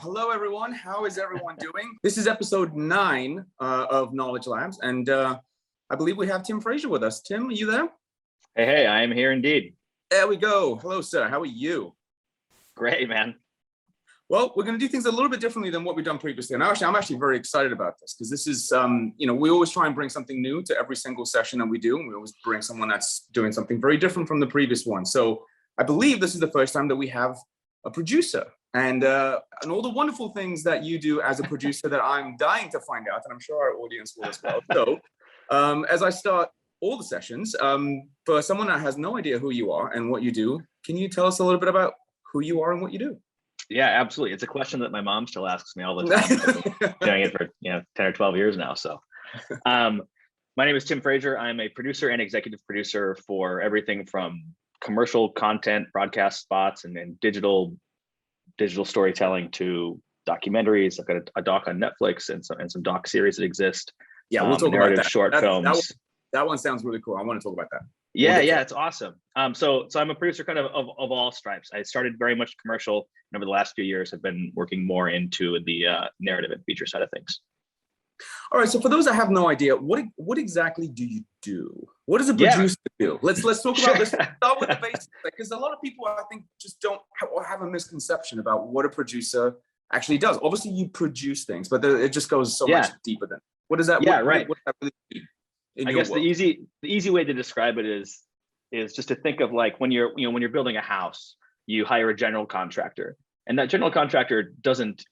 Hello, everyone. How is everyone doing? This is episode 9 of Knowledge Labs, and I believe we have Tim Frazier with us. Tim, are you there? Hey, I am here indeed. There we go. Hello, sir. How are you? Great, man. Well, we're going to do things a little bit differently than what we've done previously. And I'm actually very excited about this because this is, we always try and bring something new to every single session that we do. And we always bring someone that's doing something very different from the previous one. So I believe this is the first time that we have a producer and all the wonderful things that you do as a producer that I'm dying to find out. And I'm sure our audience will as well. So as I start all the sessions, for someone that has no idea who you are and what you do, can you tell us a little bit about who you are and what you do? Yeah, absolutely. It's a question that my mom still asks me all the time. I've been doing it for 10 or 12 years now. So my name is Tim Frazier. I'm a producer and executive producer for everything from commercial content, broadcast spots, and digital storytelling to documentaries. I've got a doc on Netflix and some doc series that exist. Yeah, we'll talk about that. Short films. That one sounds really cool. I want to talk about that. Yeah, it's awesome. So I'm a producer kind of all stripes. I started very much commercial, and over the last few years, I've been working more into the narrative and feature side of things. All right. So for those that have no idea, what exactly do you do? What does a producer do? Let's talk about this. Start with the basics, because a lot of people I think just don't have a misconception about what a producer actually does. Obviously, you produce things, but it just goes so much deeper than. What does that? What does that really mean? I guess the easy way to describe it is just to think of like when you're building a house, you hire a general contractor, and that general contractor doesn't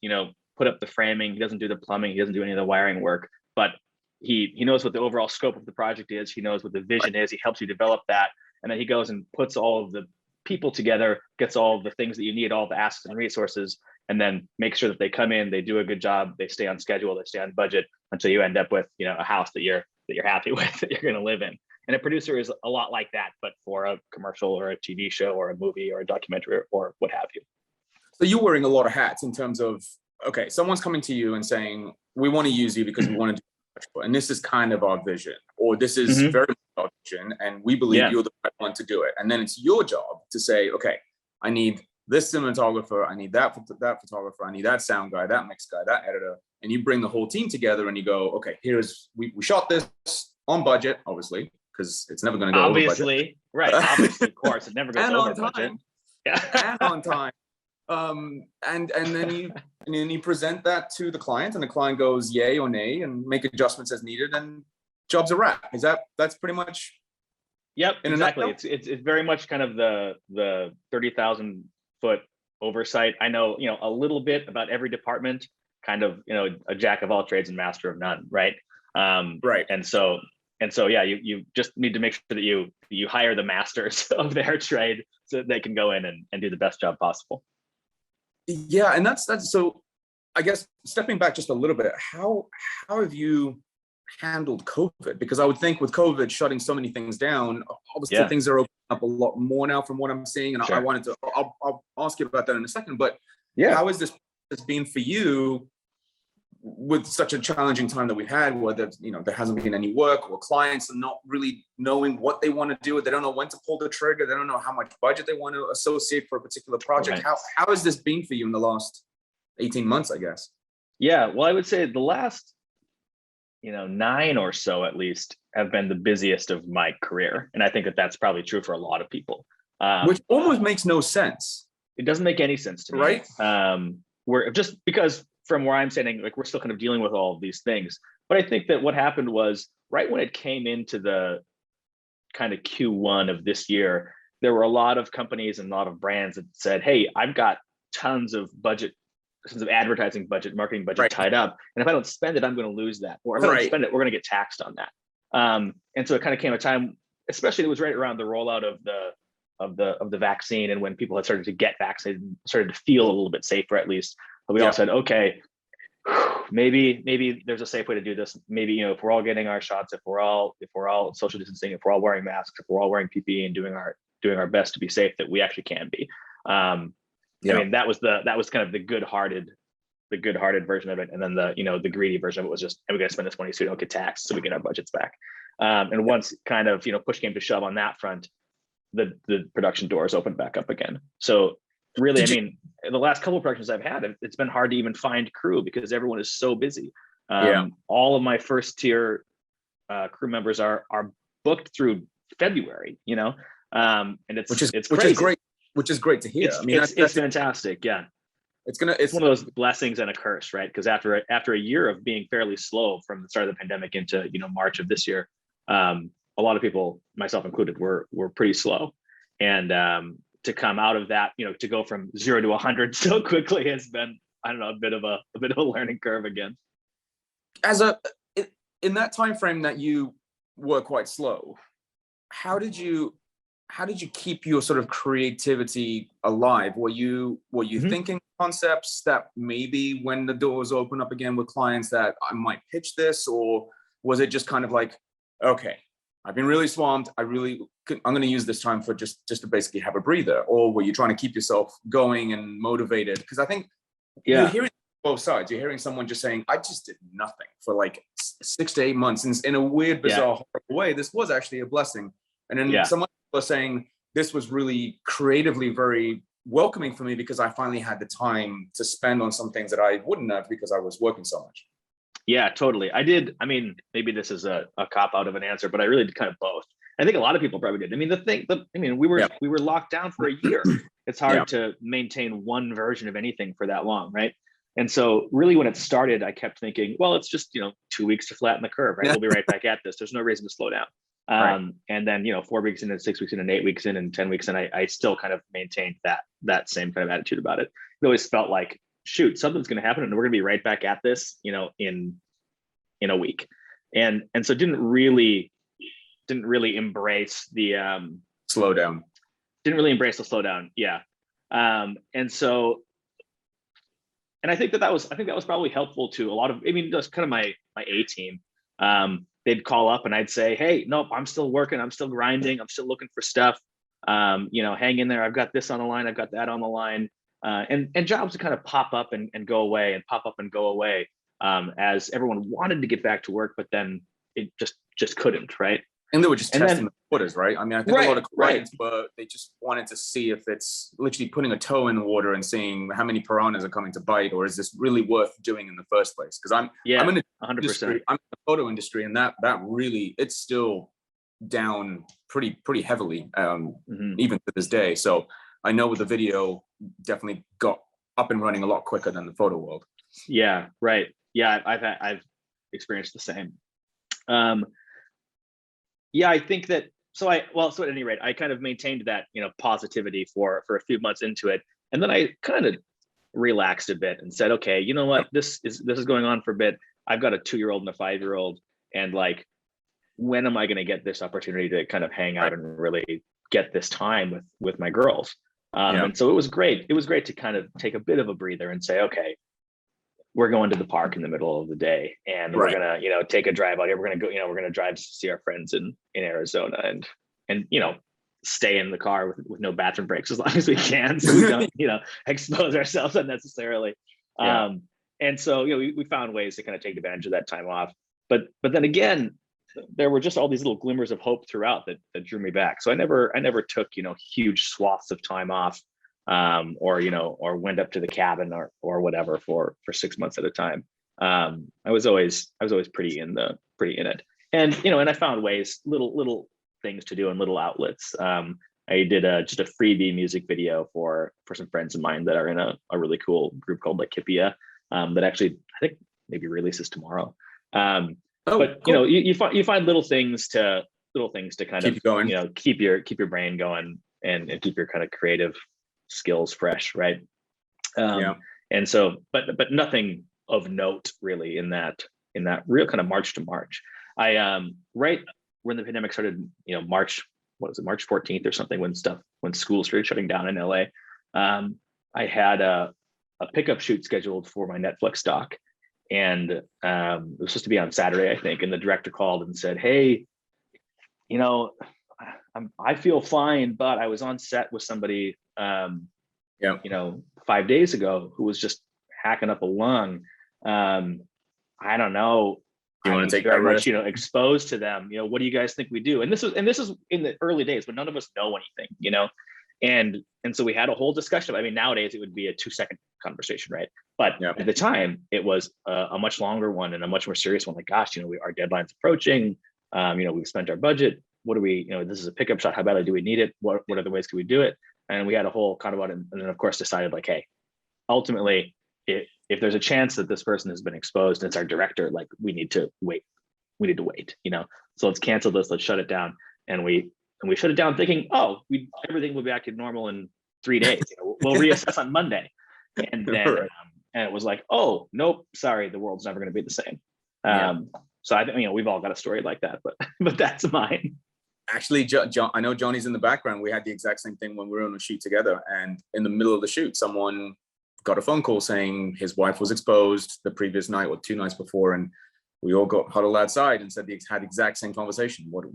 put up the framing, he doesn't do the plumbing, he doesn't do any of the wiring work, but he knows what the overall scope of the project is, he knows what the vision is, he helps you develop that, and then he goes and puts all of the people together, gets all of the things that you need, all the assets and resources, and then makes sure that they come in, they do a good job, they stay on schedule, they stay on budget until you end up with a house that you're happy with, that you're going to live in. And a producer is a lot like that, but for a commercial or a TV show or a movie or a documentary or what have you. So you're wearing a lot of hats in terms of, okay, someone's coming to you and saying, we want to use you because we want to do, and this is kind of our vision, or this is very much our vision, and we believe you're the right one to do it. And then it's your job to say, okay, I need this cinematographer, I need that photographer, I need that sound guy, that mix guy, that editor. And you bring the whole team together and you go, okay, we shot this on budget, obviously, because it's never going to go over budget. Right, obviously, of course, it never goes over budget. And on time. And then you present that to the client, and the client goes yay or nay and make adjustments as needed, and job's a wrap. That's pretty much. Yep, exactly. It's very much kind of the 30,000 foot oversight. I know a little bit about every department, kind of a jack of all trades and master of none, right? Right. And so yeah, you just need to make sure that you hire the masters of their trade so that they can go in and do the best job possible. Yeah, and that's so. I guess stepping back just a little bit, how have you handled COVID? Because I would think with COVID shutting so many things down, obviously things are opening up a lot more now from what I'm seeing, and I wanted to. I'll ask you about that in a second. But how has this been for you with such a challenging time that we've had, where there hasn't been any work, or clients are not really knowing what they want to do, they don't know when to pull the trigger, they don't know how much budget they want to associate for a particular project. Right. How has this been for you in the last 18 months, I guess? Yeah, well, I would say the last 9 or so at least have been the busiest of my career, and I think that that's probably true for a lot of people. Which almost makes no sense. It doesn't make any sense to me, right? We're just because. From where I'm standing, like we're still kind of dealing with all of these things. But I think that what happened was right when it came into the kind of Q1 of this year, there were a lot of companies and a lot of brands that said, hey, I've got tons of advertising budget, marketing budget tied up. And if I don't spend it, I'm going to lose that. Or if I don't spend it, we're going to get taxed on that. And so it kind of came a time, especially it was right around the rollout of the vaccine, and when people had started to get vaccinated, started to feel a little bit safer at least. But we all said, okay, maybe there's a safe way to do this. Maybe if we're all getting our shots, if we're all social distancing, if we're all wearing masks, if we're all wearing PPE and doing our best to be safe, that we actually can be. I mean, that was kind of the good-hearted version of it, and then the greedy version of it was just, hey, we got to spend this money so we don't get taxed, so we get our budgets back. And once kind of push came to shove on that front, the production doors opened back up again. So really, I mean, the last couple of productions I've had, it's been hard to even find crew because everyone is so busy. All of my first tier crew members are booked through February, and it's crazy. Which is great to hear. It's fantastic. Yeah. It's one of those blessings and a curse, right? Because after a year of being fairly slow from the start of the pandemic into March of this year, a lot of people, myself included, were pretty slow, and to come out of that, to go from 0 to 100 so quickly has been, I don't know, a bit of a learning curve again. In that time frame that you were quite slow, how did you keep your sort of creativity alive? Were you thinking concepts that maybe when the doors open up again with clients that I might pitch this, or was it just kind of like, okay, I've been really swamped, I'm going to use this time for just to basically have a breather? Or were you trying to keep yourself going and motivated? Because I think you're hearing both sides. You're hearing someone just saying, I just did nothing for like 6 to 8 months, and in a weird, bizarre, horrible way, this was actually a blessing. And then someone was saying, this was really creatively very welcoming for me because I finally had the time to spend on some things that I wouldn't have because I was working so much. Yeah, totally. I did. I mean, maybe this is a cop out of an answer, but I really did kind of both. I think a lot of people probably did. I mean, we were locked down for a year. It's hard to maintain one version of anything for that long, right? And so really when it started, I kept thinking, well, it's just, 2 weeks to flatten the curve, right? We'll be right back at this. There's no reason to slow down. And then, 4 weeks in and 6 weeks in and 8 weeks in and 10 weeks in, I still kind of maintained that same kind of attitude about it. It always felt like, shoot, something's going to happen and we're going to be right back at this, in a week. And so didn't really embrace the slowdown. Didn't really embrace the slowdown. Yeah. And I think that was probably helpful to a lot of, that's kind of my A team. They'd call up and I'd say, hey, nope, I'm still working. I'm still grinding. I'm still looking for stuff. Hang in there. I've got this on the line. I've got that on the line. And jobs would kind of pop up and go away and pop up and go away as everyone wanted to get back to work, but then it just couldn't, right? And they were just testing the waters, right? I mean, I think a lot of clients they just wanted to see if it's literally putting a toe in the water and seeing how many piranhas are coming to bite, or is this really worth doing in the first place? Because I'm in the 100%. Industry, I'm in the photo industry, and that really, it's still down pretty heavily, even to this day. So I know with the video, definitely got up and running a lot quicker than the photo world. Yeah, right. Yeah, I've experienced the same. Yeah, I think that, so at any rate, I kind of maintained that, positivity for a few months into it. And then I kind of relaxed a bit and said, okay, you know what, this is going on for a bit. I've got a 2-year-old and a 5-year-old. And like, when am I going to get this opportunity to kind of hang out and really get this time with my girls? And so it was great. It was great to kind of take a bit of a breather and say, okay, we're going to the park in the middle of the day and we're gonna, take a drive out here. We're gonna go, we're gonna drive to see our friends in Arizona and stay in the car with no bathroom breaks as long as we can, so we don't, expose ourselves unnecessarily. And so, we found ways to kind of take advantage of that time off. But then again, there were just all these little glimmers of hope throughout that drew me back. So I never took, huge swaths of time off. Or went up to the cabin or whatever for 6 months at a time. I was always pretty in it. And, and I found ways, little things to do and little outlets. I did just a freebie music video for some friends of mine that are in a really cool group called like Kipia, that actually, I think maybe releases tomorrow. But cool. You find little things to kind keep of going. Keep your brain going and keep your kind of creative skills fresh, right? And so, but nothing of note really in that real kind of March to March. I right when the pandemic started, March 14th or something, when school started shutting down in LA, I had a pickup shoot scheduled for my Netflix doc, and it was supposed to be on Saturday, I think, and the director called and said, hey, I feel fine, but I was on set with somebody 5 days ago who was just hacking up a lung. I don't know. You want to take very that much, exposed to them. What do you guys think we do? And this is in the early days when none of us know anything, And so we had a whole discussion. I mean, nowadays it would be a 2-second conversation, right? But at the time, it was a much longer one and a much more serious one. Like, gosh, our deadline's approaching. We've spent our budget. What do we, this is a pickup shot. How badly do we need it? What other ways can we do it? And we had a whole kind of about it, and then of course decided like, hey, ultimately, if there's a chance that this person has been exposed and it's our director, like we need to wait. So let's cancel this. Let's shut it down. And we shut it down thinking, everything will be back to normal in 3 days. We'll reassess on Monday. And then and it was like, oh nope, sorry, the world's never going to be the same. So I think we've all got a story like that, but that's mine. Actually, I know Johnny's in the background. We had the exact same thing when we were on a shoot together, and in the middle of the shoot, someone got a phone call saying his wife was exposed the previous night or 2 nights before, and we all got huddled outside and had the exact same conversation. What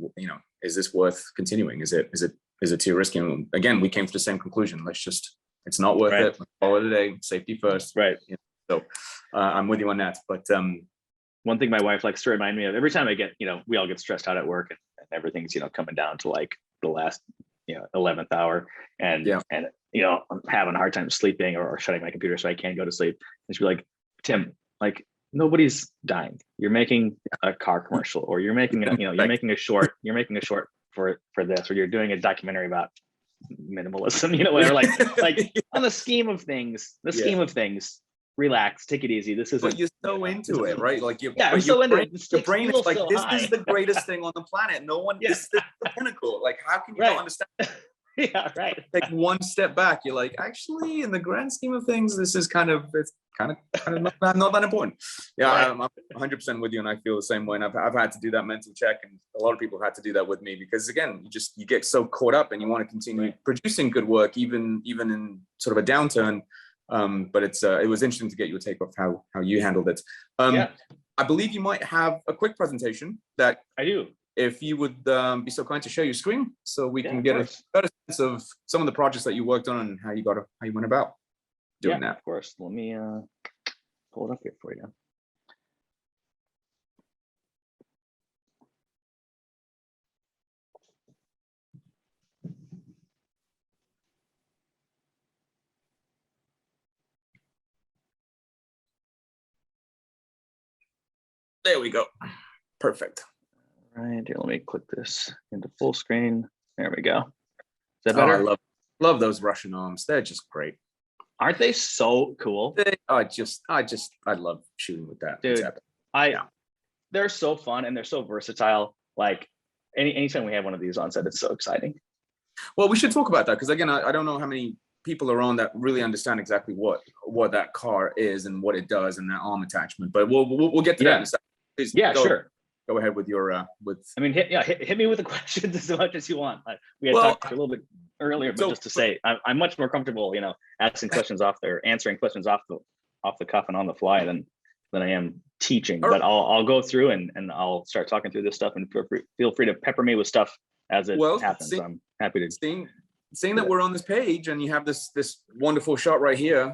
is this worth continuing? Is it too risky? And again, we came to the same conclusion. It's not worth it. Let's call it a day. Safety first. Right. So I'm with you on that. But one thing my wife likes to remind me of every time I get, we all get stressed out at work and everything's, coming down to like the last, 11th hour. And I'm having a hard time sleeping or shutting my computer so I can't go to sleep. And she'd be like, Tim, like nobody's dying. You're making a car commercial, or you're making you're making a short for this, or you're doing a documentary about minimalism, whatever. Like on the scheme of things, relax, take it easy. This isn't. But you're so into it, right? Like I'm so into it. The brain is like, this is the greatest thing on the planet. No one. This is the pinnacle. Like, how can you not understand? Yeah, right. Take one step back. You're like, actually, in the grand scheme of things, this is kind of not that important. Yeah, I'm 100% with you, and I feel the same way. And I've had to do that mental check, and a lot of people had to do that with me, because again, you get so caught up, and you want to continue producing good work, even in sort of a downturn. But it was interesting to get your take off how you handled it. I believe you might have a quick presentation that I do. If you would be so kind to share your screen, so we can get a better sense of some of the projects that you worked on and how you went about doing that. Of course. Let me pull it up here for you. There we go. Perfect. All right, here, let me click this into full screen. There we go. Is that better? I love those Russian arms. They're just great. Aren't they so cool? I love shooting with that. Dude, they're so fun and they're so versatile. Like anytime we have one of these on set, it's so exciting. Well, we should talk about that, because again, I don't know how many people are on that really understand exactly what that car is and what it does and that arm attachment. But we'll get to that in a second. Please, sure. Go ahead with your I mean, hit me with the questions as much as you want. We had talked a little bit earlier, but just to say, I'm much more comfortable, asking questions answering questions off the cuff and on the fly than I am teaching. But I'll go through and I'll start talking through this stuff, and feel free to pepper me with stuff as it happens. I'm happy to. Seeing that we're on this page and you have this wonderful shot right here.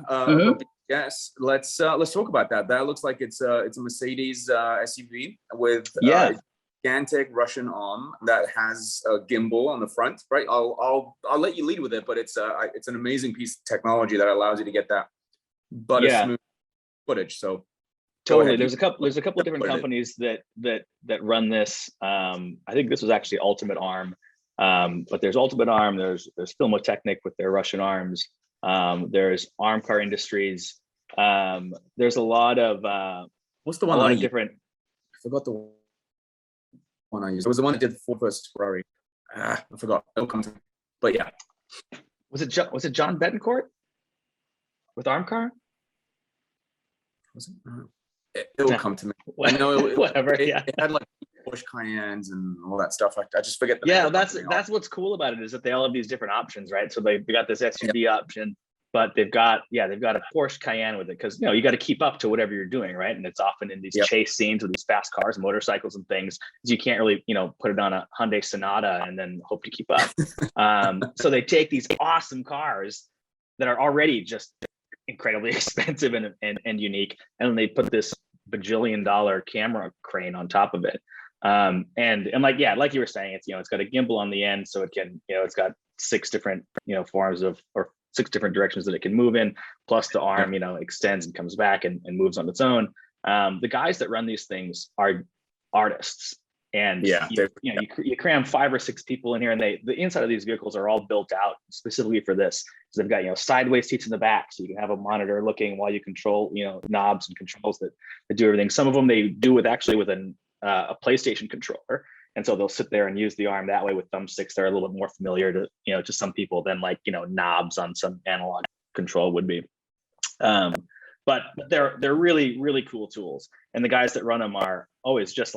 Yes, let's talk about that. That looks like it's a Mercedes SUV with a gigantic Russian arm that has a gimbal on the front. Right, I'll let you lead with it, but it's an amazing piece of technology that allows you to get that smooth footage. So totally, there's a couple of different companies that run this. I think this was actually Ultimate Arm, but there's Ultimate Arm. There's Filmotechnic with their Russian arms. There's Arm Car Industries. There's a lot of what's the one? A lot of different. I forgot the one I used. It was the one that did Ford versus Ferrari. I forgot. It'll come to me. But yeah, was it John Betancourt with Arm Car? Was it? It will come to me. I know whatever. It had like Porsche Cayennes and all that stuff. I just forget the name. That's what's cool about it, is that they all have these different options, right? So they've got this SUV option, but they've got a Porsche Cayenne with it, because you got to keep up to whatever you're doing, right? And it's often in these chase scenes with these fast cars, motorcycles, and things. You can't really put it on a Hyundai Sonata and then hope to keep up. So they take these awesome cars that are already just incredibly expensive and unique, and then they put this bajillion-dollar camera crane on top of it. And like you were saying, it's got a gimbal on the end, so it can, it's got 6 different, forms of, or 6 different directions that it can move in, plus the arm, extends and comes back and moves on its own. The guys that run these things are artists. And you cram 5 or 6 people in here, and the inside of these vehicles are all built out specifically for this. So they've got sideways seats in the back, so you can have a monitor looking while you control knobs and controls that do everything. Some of them they do with a PlayStation controller, and so they'll sit there and use the arm that way with thumbsticks. They're a little bit more familiar to some people than knobs on some analog control would be. But they're really, really cool tools, and the guys that run them are always just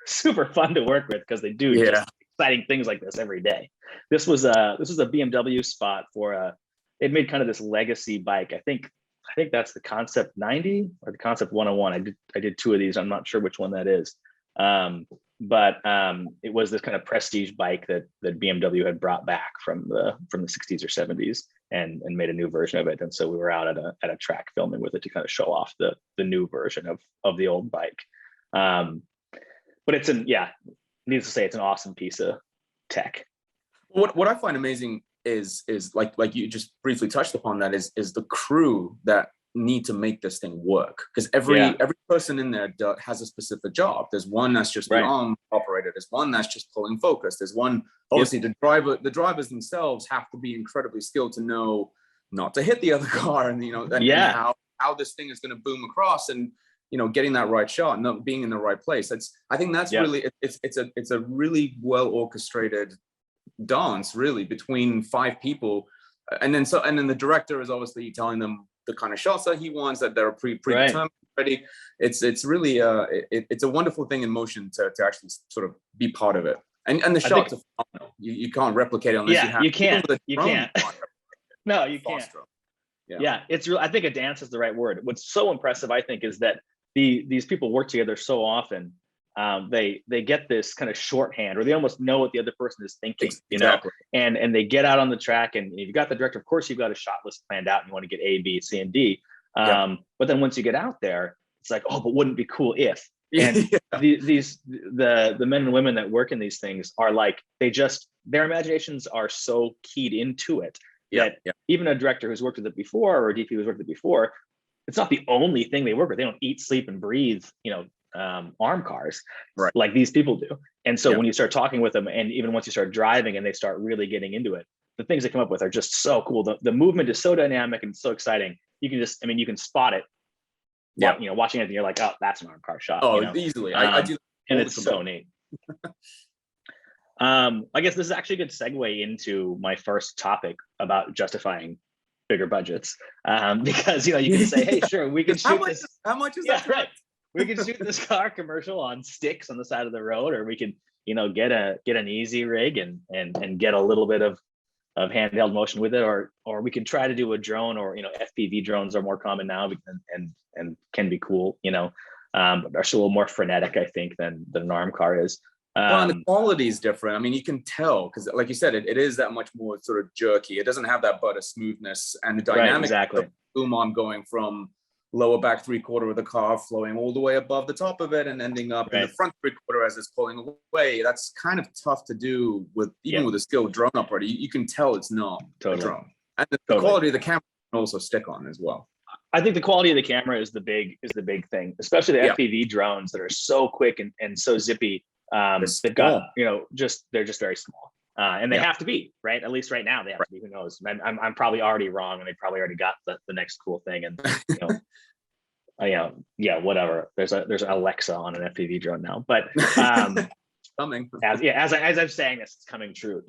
super fun to work with, because they do just exciting things like this every day. This was a BMW spot for it made kind of this legacy bike. I think that's the Concept 90 or the Concept 101. I did 2 of these. I'm not sure which one that is. But it was this kind of prestige bike that BMW had brought back from the 60s or 70s and made a new version of it. And so we were out at a track filming with it to kind of show off the new version of the old bike. But needless to say, it's an awesome piece of tech. What I find amazing is like you just briefly touched upon that is the crew that need to make this thing work, because every person in there has a specific job. There's one that's just the arm operator. There's one that's just pulling focus. There's one, obviously the drivers themselves have to be incredibly skilled to know not to hit the other car, and and how this thing is going to boom across, and getting that right shot, not being in the right place. I think that's really, it's a really well orchestrated dance, really, between 5 people, and then the director is obviously telling them the kind of shots that he wants, that they're predetermined already. It's really it's a wonderful thing in motion to actually sort of be part of it, and the shots are phenomenal. You can't replicate it unless you can't. No, you can't. It's real. I think a dance is the right word. What's so impressive, I think, is that these people work together so often. They get this kind of shorthand, or they almost know what the other person is thinking, and they get out on the track, and you've got the director. Of course, you've got a shot list planned out, and you want to get A, B, C, and D. But then once you get out there, it's like, oh, but wouldn't it be cool if? And the men and women that work in these things are like, their imaginations are so keyed into it that even a director who's worked with it before, or a DP who's worked with it before, it's not the only thing they work with. They don't eat, sleep, and breathe, arm cars like these people do. And so when you start talking with them, and even once you start driving and they start really getting into it, the things they come up with are just so cool. The movement is so dynamic and so exciting. You can you can spot it. Watching it, and you're like, oh, that's an arm car shot. Easily. I do, and it's so neat. I guess this is actually a good segue into my first topic about justifying bigger budgets, because you can say, hey, sure, we can shoot this. How much is that? Right. We can shoot this car commercial on sticks on the side of the road, or we can get an easy rig and get a little bit of handheld motion with it, or we could try to do a drone, or FPV drones are more common now and can be cool, but are still a little more frenetic, I think, than an arm car is. And the quality is different. I mean, you can tell, because like you said, it is that much more sort of jerky. It doesn't have that butter smoothness, and the dynamic of boom arm going from lower back 3/4 of the car flowing all the way above the top of it and ending up in the front 3/4 as it's pulling away. That's kind of tough to do with with a skilled drone operator. You can tell it's not a drone, and the quality of the camera can also stick on as well. I think the quality of the camera is the big thing, especially the FPV drones that are so quick and so zippy. They've got they're just very small, and they have to be, right. At least right now they have to be. Who knows? I'm probably already wrong, and they probably already got the next cool thing. And whatever. There's an Alexa on an FPV drone now, but coming. As I'm saying this, it's coming true.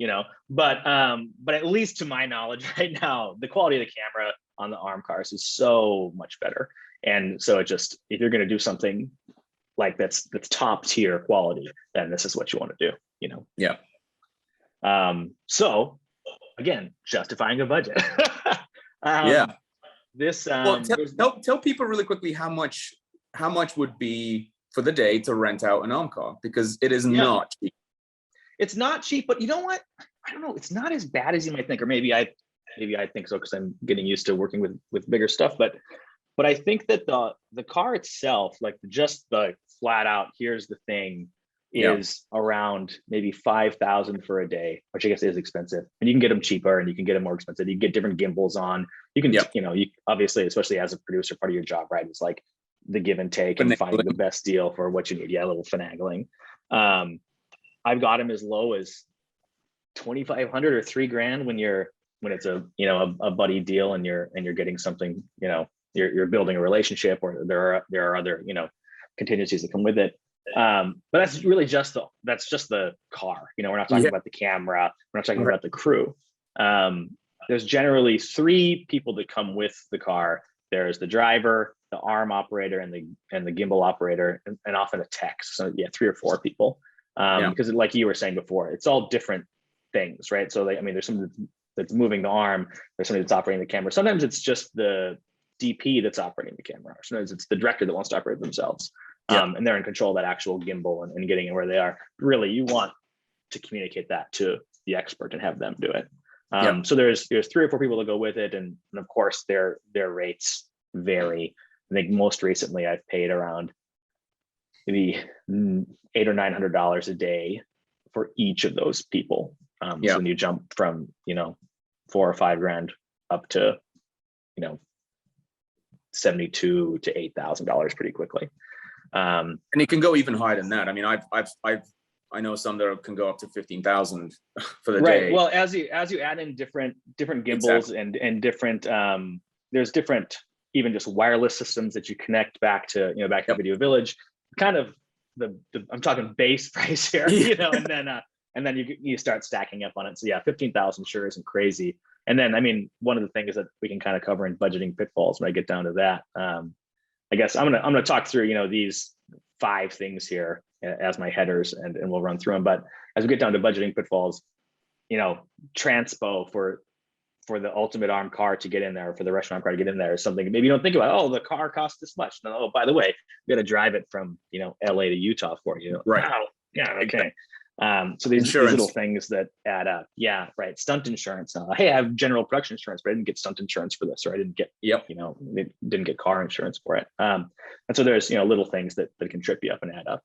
But at least to my knowledge right now, the quality of the camera on the arm cars is so much better. And so if you're going to do something like that's top tier quality, then this is what you want to do. So again, justifying a budget. This tell people really quickly how much would be for the day to rent out an arm car, because it is not cheap. It's not cheap, but you know what? I don't know. It's not as bad as you might think, or maybe I think so because I'm getting used to working with bigger stuff. But I think that the car itself, like just the flat out, here's the thing, is around maybe 5,000 for a day, which I guess is expensive. And you can get them cheaper and you can get them more expensive. You can get different gimbals on. You can, you obviously, especially as a producer, part of your job, right? It's like the give and take and finding the best deal for what you need. Yeah, a little finagling. I've got them as low as 2,500 or $3,000 when it's a buddy deal and you're getting something, you're building a relationship, or there are other, contingencies that come with it. But that's really just the car. We're not talking about the camera. We're not talking about the crew. There's generally 3 people that come with the car. There's the driver, the arm operator, and the gimbal operator, and often a tech. So 3 or 4 people. Because like you were saying before, it's all different things, right? So there's someone that's moving the arm. There's somebody that's operating the camera. Sometimes it's just the DP that's operating the camera. Sometimes it's the director that wants to operate themselves. And they're in control of that actual gimbal and getting it where they are. Really, you want to communicate that to the expert and have them do it. So there's 3 or 4 people that go with it, and of course their rates vary. I think most recently I've paid around maybe $800 or $900 a day for each of those people. So when you jump from $4,000 or $5,000 up to $72,000 to $8,000 pretty quickly. And it can go even higher than that. I mean, I know some that can go up to 15,000 for the day. Right. Well, as you add in different gimbals and different there's different even just wireless systems that you connect back to back to Video Village. Kind of I'm talking base price here, and then you start stacking up on it. So 15,000 sure isn't crazy. And then one of the things that we can kind of cover in budgeting pitfalls when I get down to that. I guess I'm gonna talk through these 5 things here as my headers, and we'll run through them. But as we get down to budgeting pitfalls, transpo for the ultimate arm car to get in there, for the restaurant car to get in there, is something maybe you don't think about. Oh, the car costs this much. No, oh, by the way, we got to drive it from LA to Utah for you. Right. Wow. Yeah. Okay. So these little things that add up. Yeah. Right. Stunt insurance. Hey, I have general production insurance, but I didn't get stunt insurance for this, or I didn't get didn't get car insurance for it. And so there's little things that can trip you up and add up.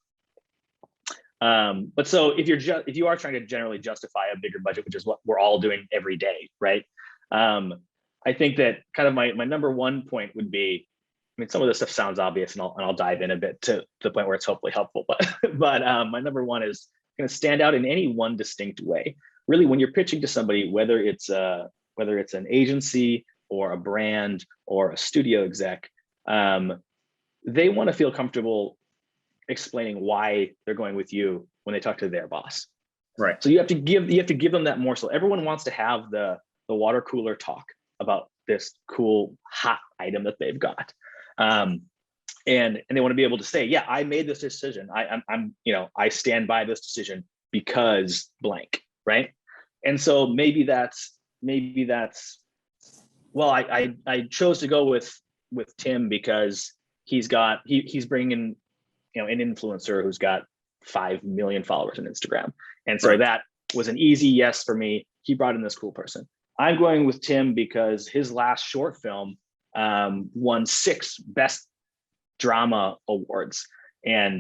But so if you are trying to generally justify a bigger budget, which is what we're all doing every day, right? I think that kind of my number one point would be, some of this stuff sounds obvious, and I'll dive in a bit to the point where it's hopefully helpful. But my number one is going to stand out in any one distinct way. Really, when you're pitching to somebody, whether it's an agency or a brand or a studio exec, they want to feel comfortable explaining why they're going with you when they talk to their boss. Right. So you have to give them that morsel. Everyone wants to have the water cooler talk about this cool hot item that they've got. And they want to be able to say, yeah, I made this decision. I stand by this decision because blank. Right. And so maybe that's, well, I chose to go with Tim because he's bringing, an influencer who's got 5 million followers on Instagram. And so that was an easy yes for me. He brought in this cool person. I'm going with Tim because his last short film won 6 best drama awards. And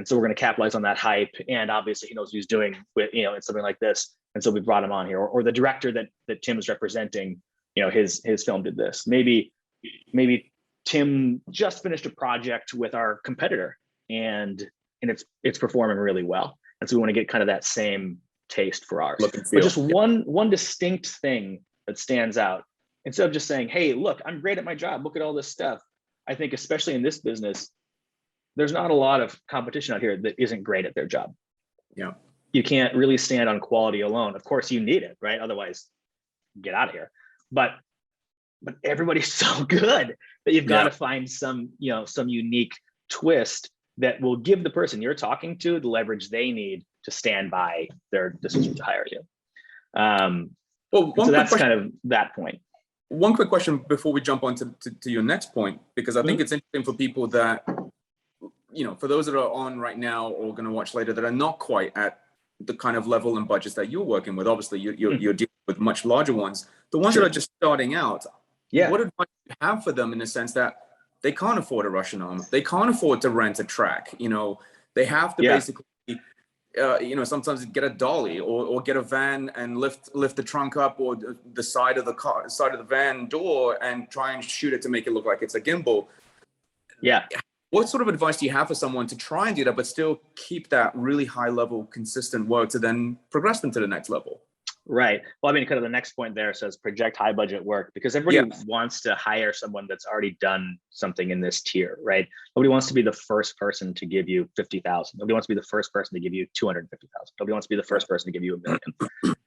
so we're going to capitalize on that hype. And obviously he knows what he's doing with, in something like this. And so we brought him on here, or the director that Tim is representing, his film did this. Maybe Tim just finished a project with our competitor and it's performing really well. And so we want to get kind of that same taste for ours. But just one distinct thing that stands out, instead of just saying, hey, look, I'm great at my job. Look at all this stuff. I think especially in this business, there's not a lot of competition out here that isn't great at their job. Yeah. You can't really stand on quality alone. Of course you need it, right? Otherwise get out of here. But everybody's so good that you've got to find some unique twist that will give the person you're talking to the leverage they need to stand by their decision to hire you. So that's kind of that point. One quick question before we jump on to your next point, because I think it's interesting for people that, for those that are on right now or going to watch later that are not quite at the kind of level and budgets that you're working with. Obviously, you're dealing with much larger ones. The ones that are just starting out, what advice do you have for them in the sense that they can't afford a Russian arm? They can't afford to rent a track. They have to basically sometimes get a dolly or get a van and lift the trunk up, or the side of the van door, and try and shoot it to make it look like it's a gimbal. Yeah. What sort of advice do you have for someone to try and do that, but still keep that really high level, consistent work to then progress them to the next level? Right. Well, I mean, kind of the next point there says project high budget work, because everybody wants to hire someone that's already done something in this tier, right? Nobody wants to be the first person to give you 50,000. Nobody wants to be the first person to give you 250,000. Nobody wants to be the first person to give you $1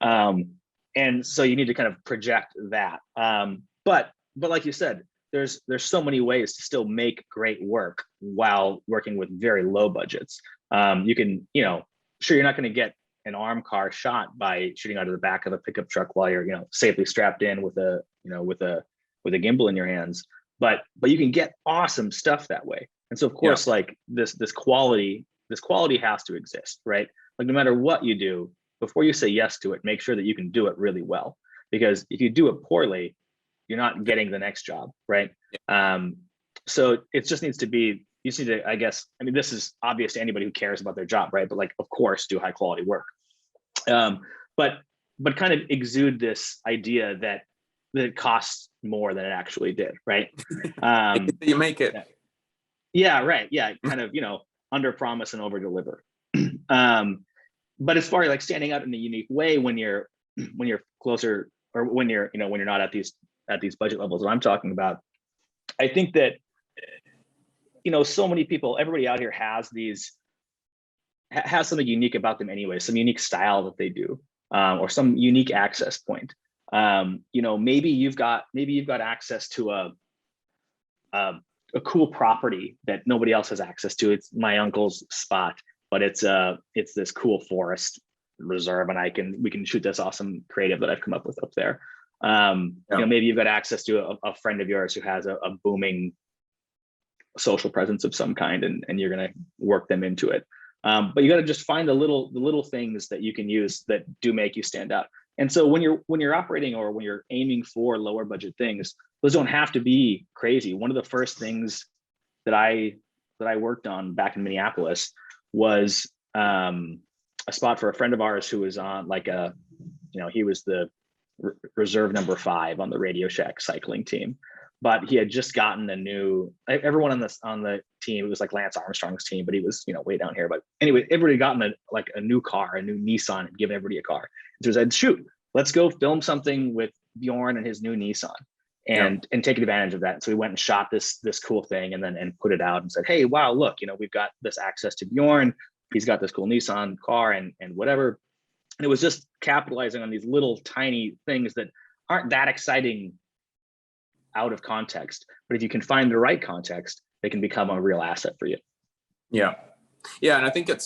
million. And so you need to kind of project that. But like you said, there's so many ways to still make great work while working with very low budgets. You can, sure, you're not going to get an arm car shot by shooting out of the back of a pickup truck while you're, safely strapped in with a gimbal in your hands, but you can get awesome stuff that way. And so of course, like this quality has to exist, right? Like no matter what you do, before you say yes to it, make sure that you can do it really well, because if you do it poorly, you're not getting the next job, right? So it just needs to be, you just need to, I guess, I mean, this is obvious to anybody who cares about their job, right? But like, of course, do high quality work. But kind of exude this idea that it costs more than it actually did, right? You make it. Yeah, right. Yeah, kind of, under promise and over deliver. But as far as like standing out in a unique way when you're closer, or when you're not at these budget levels that I'm talking about, I think that so many people, everybody out here has something unique about them anyway, some unique style that they do, or some unique access point. Maybe you've got access to a cool property that nobody else has access to. It's my uncle's spot, but it's this cool forest reserve, and we can shoot this awesome creative that I've come up with up there. Maybe you've got access to a friend of yours who has a booming social presence of some kind, and you're going to work them into it. But you got to just find the little things that you can use that do make you stand out. And so when you're operating, or when you're aiming for lower budget things, those don't have to be crazy. One of the first things that I worked on back in Minneapolis was a spot for a friend of ours who was on he was the reserve number 5 on the Radio Shack cycling team. But he had just gotten everyone on the team, it was like Lance Armstrong's team, but he was, way down here. But anyway, everybody gotten a new car, a new Nissan, and given everybody a car. So he said, shoot, let's go film something with Bjorn and his new Nissan and take advantage of that. So we went and shot this cool thing and put it out and said, hey, wow, look, we've got this access to Bjorn. He's got this cool Nissan car and whatever. And it was just capitalizing on these little tiny things that aren't that exciting out of context, but if you can find the right context, they can become a real asset for you. Yeah. And I think that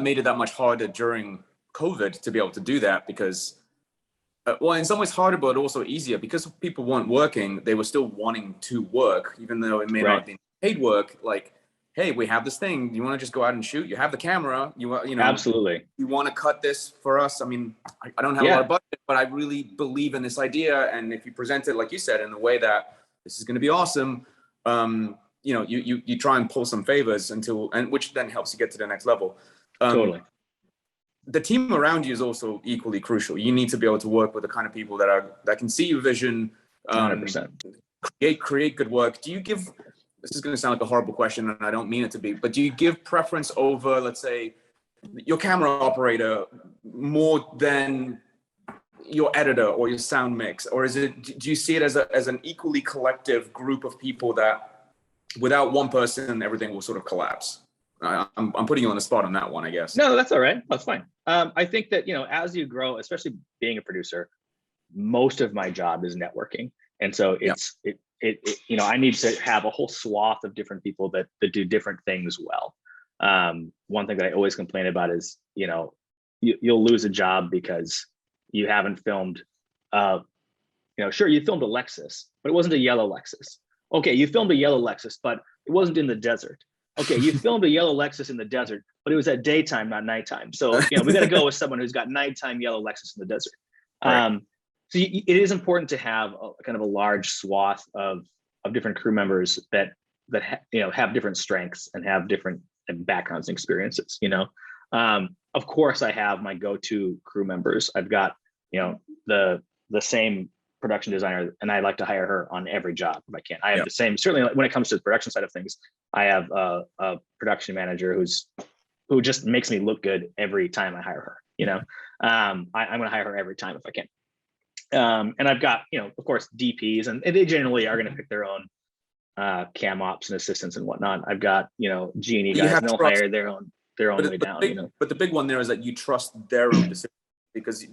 made it that much harder during COVID to be able to do that, because in some ways harder, but also easier, because people weren't working. They were still wanting to work, even though it may not be paid work. Like, hey, we have this thing. You want to just go out and shoot? You have the camera. Absolutely. You want to cut this for us? I mean, I don't have a lot of budget, but I really believe in this idea. And if you present it, like you said, in the way that this is going to be awesome, you try and pull some favors which then helps you get to the next level. Totally. The team around you is also equally crucial. You need to be able to work with the kind of people that can see your vision, 100%. create good work. This is going to sound like a horrible question, and I don't mean it to be, but do you give preference over, let's say, your camera operator more than your editor or your sound mix? Or do you see it as an equally collective group of people that without one person, everything will sort of collapse? I'm putting you on the spot on that one, I guess. No, that's all right. That's fine. I think that, as you grow, especially being a producer, most of my job is networking. And so I need to have a whole swath of different people that do different things well. One thing that I always complain about is, you'll lose a job because you haven't filmed, sure, you filmed a Lexus, but it wasn't a yellow Lexus. Okay, you filmed a yellow Lexus, but it wasn't in the desert. Okay, you filmed a yellow Lexus in the desert, but it was at daytime, not nighttime. So, we got to go with someone who's got nighttime yellow Lexus in the desert. Right. So it is important to have kind of a large swath of different crew members that have different strengths and have different backgrounds and experiences. Of course, I have my go-to crew members. I've got, the same production designer, and I like to hire her on every job if I can. I have the same, certainly when it comes to the production side of things, I have a production manager who just makes me look good every time I hire her. I'm going to hire her every time if I can. And I've got, of course, DPs, and they generally are going to pick their own cam ops and assistants and whatnot. I've got, G&E guys, and they'll hire their own way down. But the big one there is that you trust their own decision because you've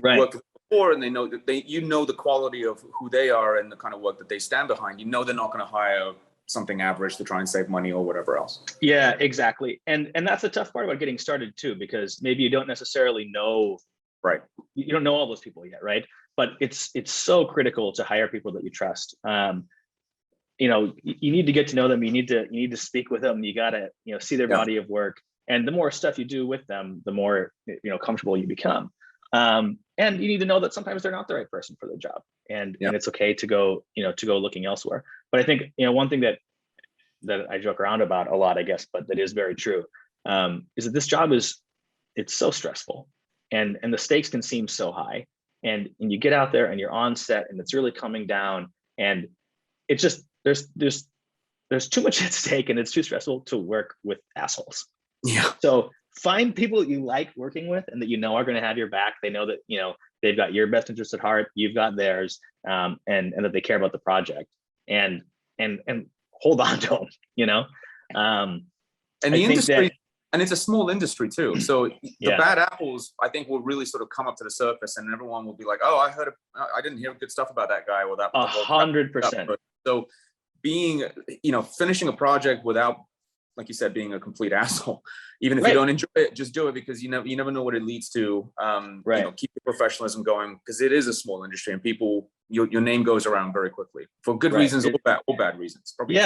worked with them before, and they know that the quality of who they are and the kind of work that they stand behind. They're not going to hire something average to try and save money or whatever else. Yeah, exactly. And that's the tough part about getting started too, because maybe you don't necessarily know, right? You don't know all those people yet, right? But it's so critical to hire people that you trust. You need to get to know them. You need to speak with them. You got to, see their body of work. And the more stuff you do with them, the more, comfortable you become. And you need to know that sometimes they're not the right person for the job, and it's okay to go looking elsewhere. But I think, one thing that I joke around about a lot, I guess, but that is very true, is that this job it's so stressful, and the stakes can seem so high, and you get out there and you're on set and it's really coming down, and it's just, there's too much at stake, and it's too stressful to work with assholes. Yeah. So find people that you like working with and that are going to have your back. They know that, they've got your best interest at heart, you've got theirs, and that they care about the project, and hold on to them, and the industry, and it's a small industry too. So the bad apples, I think, will really sort of come up to the surface, and everyone will be like, oh, I didn't hear good stuff about that guy or that. 100%. So being, finishing a project without, like you said, being a complete asshole, even if you don't enjoy it, just do it, because you never know what it leads to. Keep the professionalism going, because it is a small industry, and people, your name goes around very quickly for good reasons or bad reasons. Probably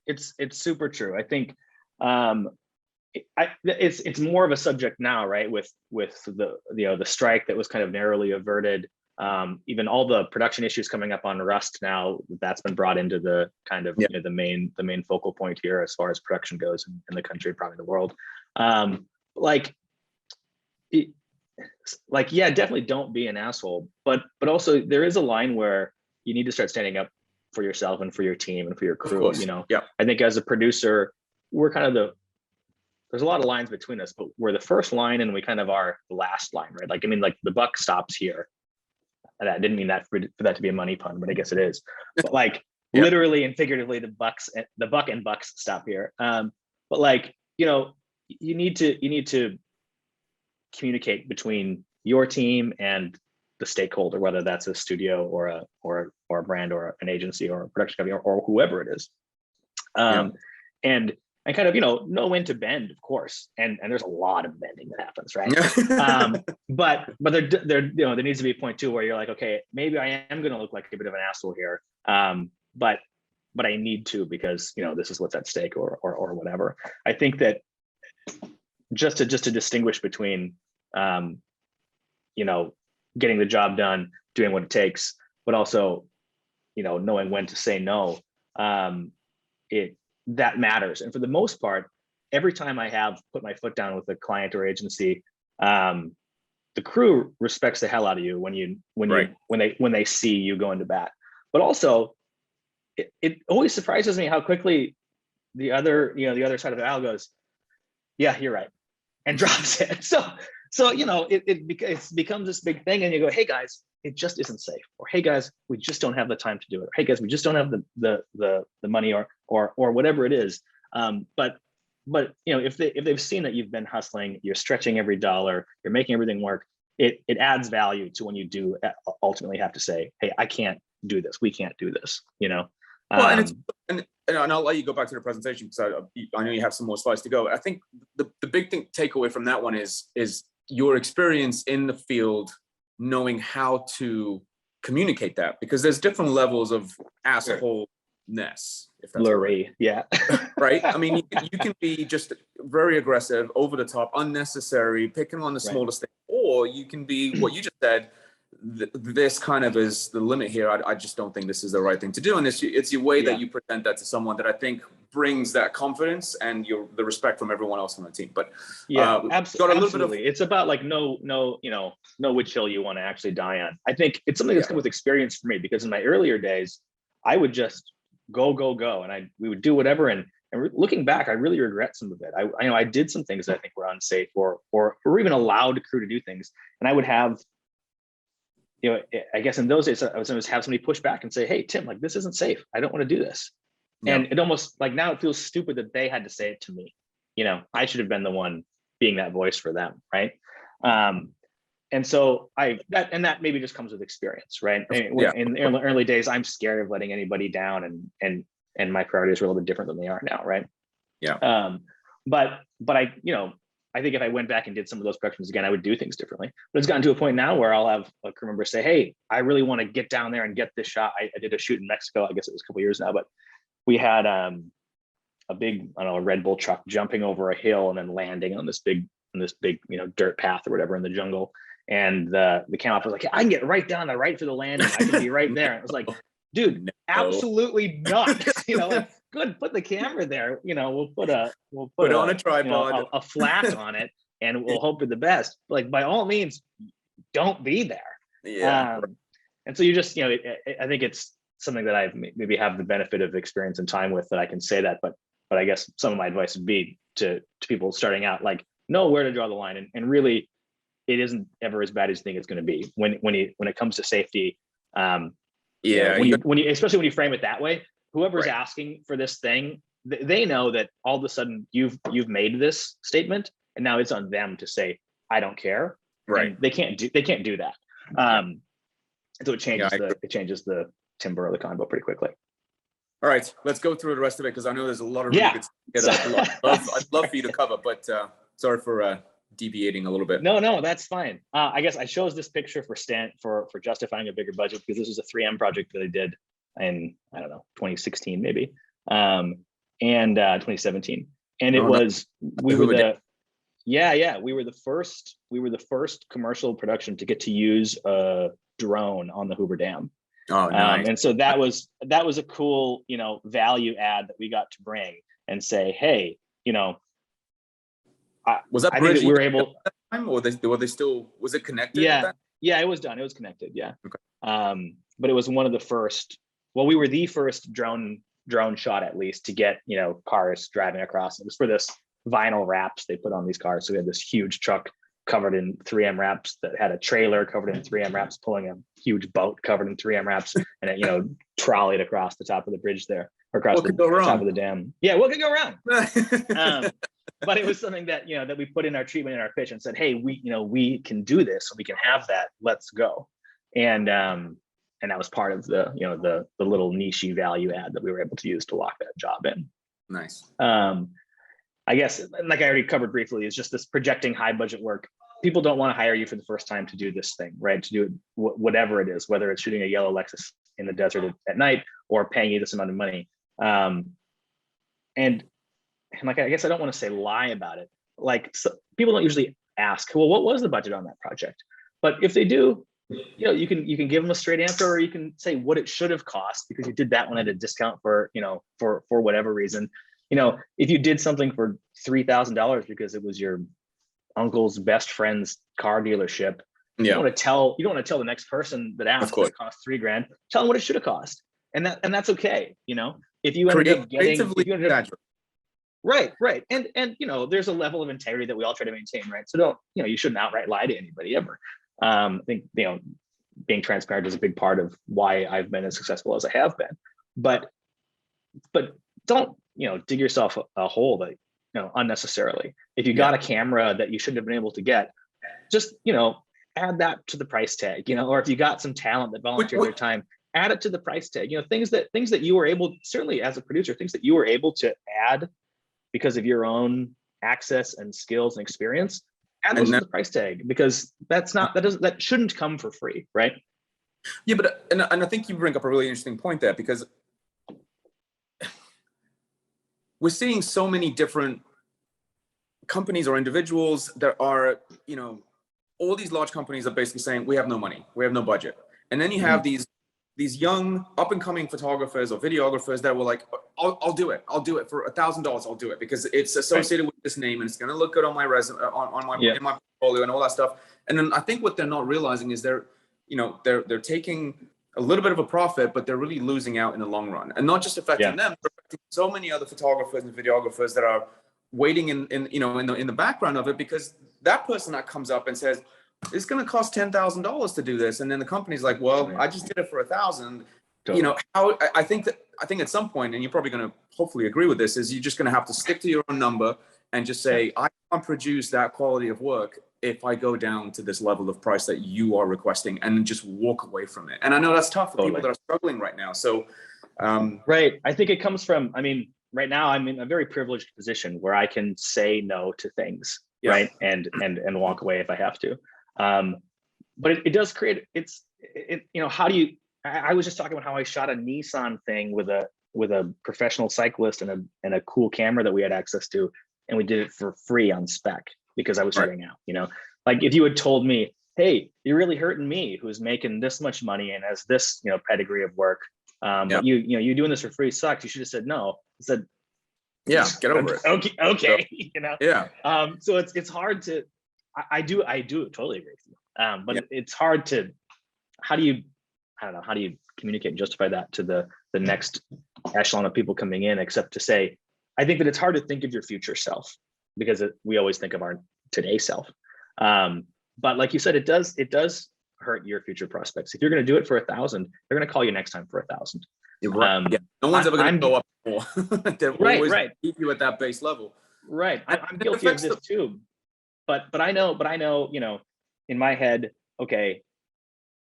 it's super true. I think it's more of a subject now, right? With the strike that was kind of narrowly averted. Even all the production issues coming up on Rust now, that's been brought into the kind of the main focal point here as far as production goes in the country, probably the world. Definitely don't be an asshole, but also there is a line where you need to start standing up for yourself and for your team and for your crew. I think as a producer, we're kind of there's a lot of lines between us, but we're the first line and we kind of are the last line, right? The buck stops here. And I didn't mean that for that to be a money pun, but I guess it is. But literally and figuratively, the buck and bucks stop here. You need to communicate between your team and the stakeholder, whether that's a studio or a brand or an agency or a production company or whoever it is. And kind of, know when to bend, of course. And there's a lot of bending that happens, right? But there needs to be a point too where you're like, okay, maybe I am going to look like a bit of an asshole here. But I need to, because, this is what's at stake or whatever. I think that just to distinguish between, getting the job done, doing what it takes, but also, knowing when to say no, that matters. And for the most part, every time I have put my foot down with a client or agency, the crew respects the hell out of you when they see you go into bat. But also, it always surprises me how quickly the other side of the aisle goes, yeah, you're right, and drops it. So it becomes this big thing, and you go, hey guys, it just isn't safe, or hey guys, we just don't have the time to do it, or hey guys, we just don't have the money or whatever it is. But if they've seen that you've been hustling, you're stretching every dollar, you're making everything work, it adds value to when you do ultimately have to say, hey, I can't do this, we can't do this. Well, and I'll let you go back to the presentation, because I know you have some more slides to go. I think the big takeaway from that one is your experience in the field, knowing how to communicate that, because there's different levels of assholeness. If that's blurry, yeah. Right. I mean, you can be just very aggressive, over the top, unnecessary, picking on the smallest thing, or you can be what you just said. This kind of is the limit here. I just don't think this is the right thing to do, and it's your way that you present that to someone that I think brings that confidence and the respect from everyone else on the team. But yeah, absolutely. It's about like know which hill you want to actually die on. I think it's something that's come with experience for me, because in my earlier days, I would just go, and we would do whatever. And looking back, I really regret some of it. I did some things that I think were unsafe, or even allowed crew to do things. And I would have, I guess in those days, I would always have somebody push back and say, "Hey, Tim, like, this isn't safe. I don't want to do this." Yeah. And it almost, like, now it feels stupid that they had to say it to me. I should have been the one being that voice for them, right? And so that maybe just comes with experience, right? In the early days, I'm scared of letting anybody down, and my priorities are a little bit different than they are now, right? Yeah. But I think if I went back and did some of those productions again, I would do things differently. But it's gotten to a point now where I'll have a crew member say, "Hey, I really want to get down there and get this shot." I did a shoot in Mexico. I guess it was a couple of years now, but we had a big, a Red Bull truck jumping over a hill and then landing on this big, dirt path or whatever in the jungle. And the camera was like, "I can get right down there, right for the landing. I can be right there." And I was like, "Dude, no. Absolutely not." Like, good, put the camera there. We'll put it on a tripod, a flat on it, and we'll hope for the best. Like, by all means, don't be there. Yeah. And so you just, I think it's something that I maybe have the benefit of experience and time with, that I can say that. But I guess some of my advice would be to people starting out, like, know where to draw the line, and really, it isn't ever as bad as you think it's going to be when it comes to safety. Especially when you frame it that way, whoever's asking for this thing, they know that all of a sudden you've made this statement, and now it's on them to say, "I don't care." Right. And they can't do that. And so it changes the timbre of the convo pretty quickly. All right, let's go through the rest of it, because I know there's a lot of really good stuff. I'd love for you to cover, but sorry for deviating a little bit. No, that's fine. I guess I chose this picture for justifying a bigger budget, because this was a 3M project that I did in, I don't know, 2016 maybe, and 2017. And it was, we were the first commercial production to get to use a drone on the Hoover Dam. Oh, nice. And so that was a cool, value add that we got to bring and say, "Hey, was that bridge, we were able, or was it connected? Yeah, it was done. It was connected. Yeah. Okay. But it was one of the first. Well, we were the first drone shot, at least, to get cars driving across. It was for this vinyl wraps they put on these cars. So we had this huge truck covered in 3M wraps that had a trailer covered in 3M wraps pulling a huge boat covered in 3M wraps, and it trolleyed across the top of the bridge there, or across the top of the dam. Yeah, what could go wrong? But it was something that that we put in our treatment, in our pitch, and said, "Hey, we can do this, we can have that. Let's go." And that was part of the the little niche value add that we were able to use to lock that job in. Nice. I guess, like I already covered briefly, is just this projecting high budget work. People don't want to hire you for the first time to do this thing, right? To do it, whatever it is, whether it's shooting a yellow Lexus in the desert at night or paying you this amount of money. And like, I guess I don't want to say lie about it. Like, so people don't usually ask, "Well, what was the budget on that project?" But if they do, you can give them a straight answer, or you can say what it should have cost, because you did that one at a discount for for whatever reason. If you did something for $3,000 because it was your uncle's best friend's car dealership, you don't want to tell the next person that asked that it cost $3,000. Tell them what it should have cost, and that's okay. If you ended up getting, right, and there's a level of integrity that we all try to maintain, right? So don't you shouldn't outright lie to anybody ever. I think being transparent is a big part of why I've been as successful as I have been, but don't dig yourself a hole that unnecessarily. If you got a camera that you shouldn't have been able to get, just add that to the price tag. Or if you got some talent that volunteered their time, add it to the price tag. Things that you were able, certainly as a producer, things that you were able to add because of your own access and skills and experience, add those to the price tag, because that shouldn't come for free, right? Yeah, but and I think you bring up a really interesting point there, because we're seeing so many different companies or individuals that are, all these large companies are basically saying, "We have no money, we have no budget." And then you have these these young up and coming photographers or videographers that were like, I'll do it for $1,000. I'll do it because it's associated with this name and it's going to look good on my resume, on my in my portfolio and all that stuff. And then I think what they're not realizing is they're taking a little bit of a profit, but they're really losing out in the long run, and not just affecting them, but affecting so many other photographers and videographers that are waiting in the background of it, because that person that comes up and says, it's going to cost $10,000 to do this, and then the company's like, well, I just did it for $1,000. Totally. I think at some point, and you're probably going to hopefully agree with this, is you're just going to have to stick to your own number and just say, I can't produce that quality of work if I go down to this level of price that you are requesting, and just walk away from it. And I know that's tough for people that are struggling right now. So, right. I think it comes from, right now I'm in a very privileged position where I can say no to things, right? And walk away if I have to. But it does create, how do you, I was just talking about how I shot a Nissan thing with a professional cyclist and a cool camera that we had access to. And we did it for free on spec because I was starting out, like if you had told me, hey, you're really hurting me, who's making this much money and has this, pedigree of work. But you doing this for free sucks. You should have said no. I said, get over it. Okay. So, so it's hard to, I do totally agree with you. But it's hard to, how do you communicate and justify that to the next echelon of people coming in, except to say, I think that it's hard to think of your future self because we always think of our today self. But like you said, it does hurt your future prospects. If you're going to do it for $1,000, they're going to call you next time for $1,000. No one's ever going to go up more. They'll always keep you at that base level. Right. I'm guilty of this too. But I know, in my head, okay,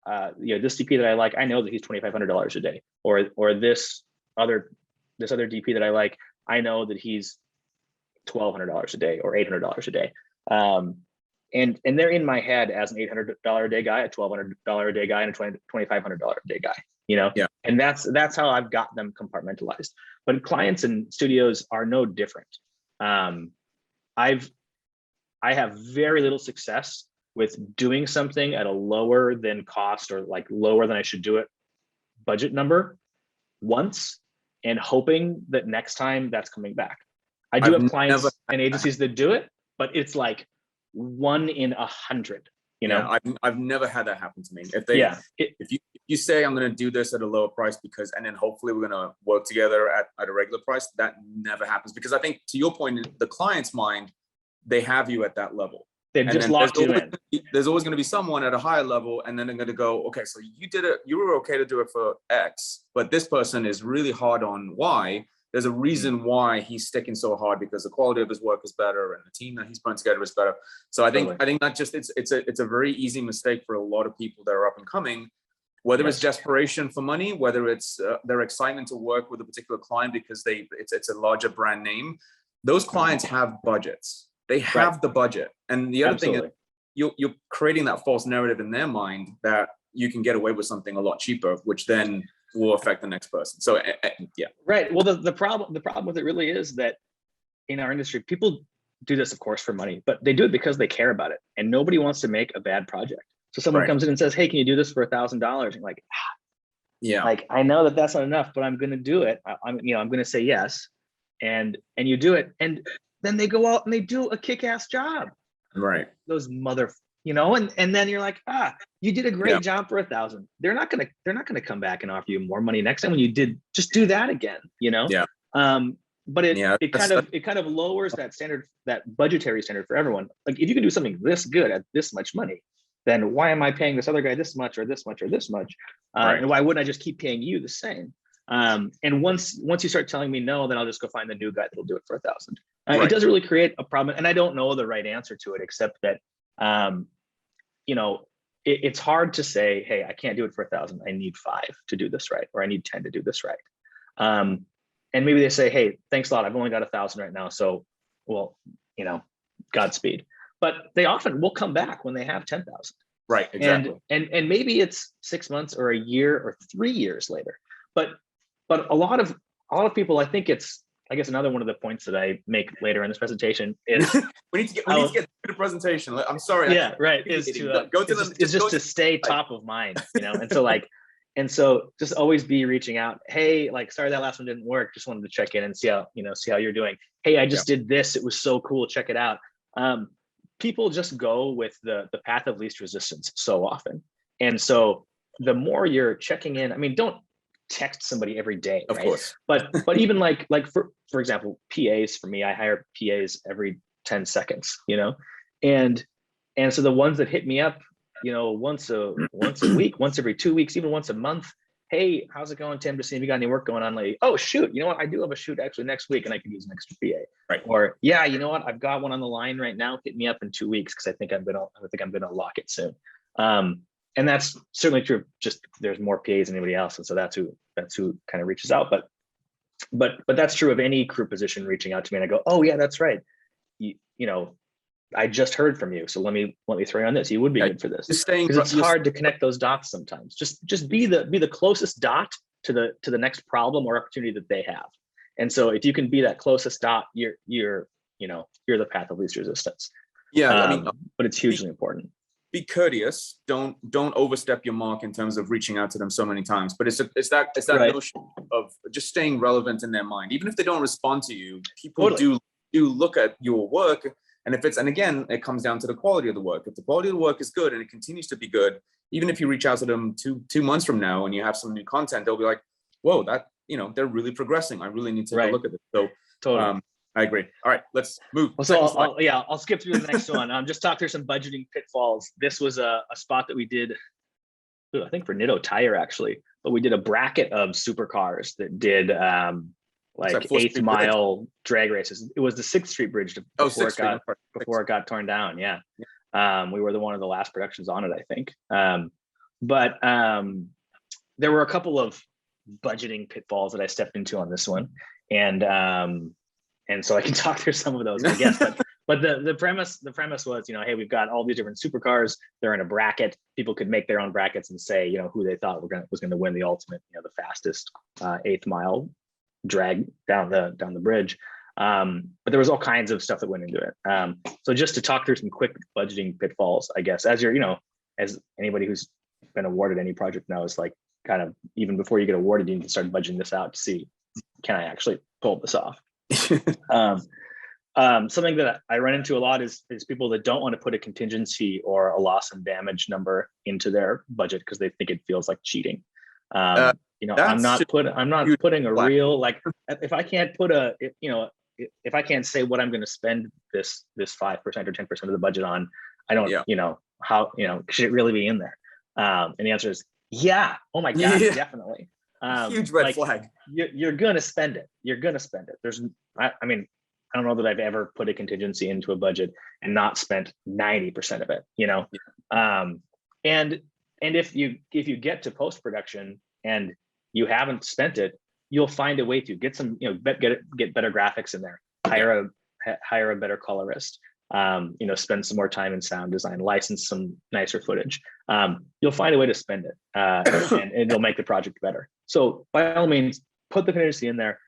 this DP that I like, I know that he's $2,500 a day, or this other DP that I like, I know that he's $1,200 a day or $800 a day. And they're in my head as an $800 a day guy, a $1,200 a day guy, and a $2,500 a day guy, And that's how I've got them compartmentalized. But clients and studios are no different. I have very little success with doing something at a lower than cost or like lower than I should do it budget number once and hoping that next time that's coming back. I do have clients and agencies that do it, but it's like 1 in 100. I've never had that happen to me. If you say I'm going to do this at a lower price and then hopefully we're going to work together at a regular price, that never happens, because I think to your point, in the client's mind, they have you at that level. They've just locked you in. There's always going to be someone at a higher level, and then they're going to go, okay, so you did it, you were okay to do it for X, but this person is really hard on Y. There's a reason why he's sticking so hard, because the quality of his work is better and the team that he's putting together is better. So I think that just it's a very easy mistake for a lot of people that are up and coming, whether it's desperation for money, whether it's their excitement to work with a particular client because it's a larger brand name. Those clients have budgets. They have the budget. And the other thing is you're creating that false narrative in their mind that you can get away with something a lot cheaper, which then will affect the next person. So right. Well, the problem with it really is that in our industry, people do this, of course, for money, but they do it because they care about it, and nobody wants to make a bad project. So someone comes in and says, "Hey, can you do this for $1,000?" And like, like I know that that's not enough, but I'm going to do it. I'm going to say yes, and you do it, and then they go out and they do a kick-ass job. Right. Those and then you're like, you did a great job for $1,000. They're not gonna come back and offer you more money next time when you did. Just do that again. But it kind of lowers that standard, that budgetary standard for everyone. Like if you can do something this good at this much money, then why am I paying this other guy this much or this much or this much? And why wouldn't I just keep paying you the same? And once you start telling me no, then I'll just go find the new guy that'll do it for $1,000. It doesn't really create a problem, and I don't know the right answer to it, except that it's hard to say, hey, I can't do it for $1,000. I need 5 to do this right, or I need 10 to do this right. And maybe they say, hey, thanks a lot. I've only got 1,000 right now, so Godspeed. But they often will come back when they have 10,000. Right. Exactly. And maybe it's 6 months or a year or 3 years later. But a lot of people, I think it's, I guess another one of the points that I make later in this presentation is we need to get to the presentation. I'm sorry. Yeah, right. Is to go to is just to stay top of mind, and so And so just always be reaching out. Hey, like, sorry that last one didn't work. Just wanted to check in and see how, see how you're doing. Hey, I just did this. It was so cool. Check it out. People just go with the path of least resistance so often. And so the more you're checking in, I mean, don't text somebody every day, right? Of course. But even like for example, PAs for me, I hire PAs every 10 seconds, and so the ones that hit me up, once a week, once every 2 weeks, even once a month. Hey, how's it going, Tim? Just seeing if you got any work going on lately. Oh, shoot. You know what? I do have a shoot actually next week and I can use an extra PA. Right. Or yeah, you know what? I've got one on the line right now. Hit me up in 2 weeks because I think I'm gonna lock it soon. And that's certainly true. Just there's more PAs than anybody else, and so that's who kind of reaches out. But that's true of any crew position reaching out to me, and I go, oh yeah, that's right. I just heard from you, so let me throw you on this. You would be good for this. Because it's hard to connect those dots sometimes. Just be the closest dot to the next problem or opportunity that they have. And so if you can be that closest dot, you're the path of least resistance. Yeah, but it's hugely important. Be courteous. Don't overstep your mark in terms of reaching out to them so many times. But it's that right. notion of just staying relevant in their mind, even if they don't respond to you. People do look at your work, and again, it comes down to the quality of the work. If the quality of the work is good and it continues to be good, even if you reach out to them two months from now and you have some new content, they'll be like, "Whoa, that they're really progressing. I really need to take a look at this." So totally. I agree. All right, let's move. So I'll skip through the next one. Just talk through some budgeting pitfalls. This was a spot that we did, I think for Nitto Tire actually, but we did a bracket of supercars that did like 8th mile drag races. It was the 6th Street Bridge before it got torn down. Yeah. We were one of the last productions on it, I think. But there were a couple of budgeting pitfalls that I stepped into on this one. And so I can talk through some of those, I guess. But the premise was, hey, we've got all these different supercars. They're in a bracket. People could make their own brackets and say, who they thought was going to win the ultimate, the fastest 8th mile drag down the bridge. But there was all kinds of stuff that went into it. So just to talk through some quick budgeting pitfalls, I guess, as as anybody who's been awarded any project knows, like kind of even before you get awarded, you need to start budgeting this out to see, can I actually pull this off? Something that I run into a lot is people that don't want to put a contingency or a loss and damage number into their budget because they think it feels like cheating. I'm not putting a real, like, if I can't put if I can't say what I'm going to spend this 5% or 10% of the budget on, I don't, how, should it really be in there? And the answer is, yeah. Oh my God, definitely. Huge red flag. You're gonna spend it. You're gonna spend it. I don't know that I've ever put a contingency into a budget and not spent 90% of it. And if you get to post production and you haven't spent it, you'll find a way to get some, get better graphics in there. Hire a better colorist. Spend some more time in sound design. License some nicer footage. You'll find a way to spend it, and it'll make the project better. So by all means, put the contingency in there.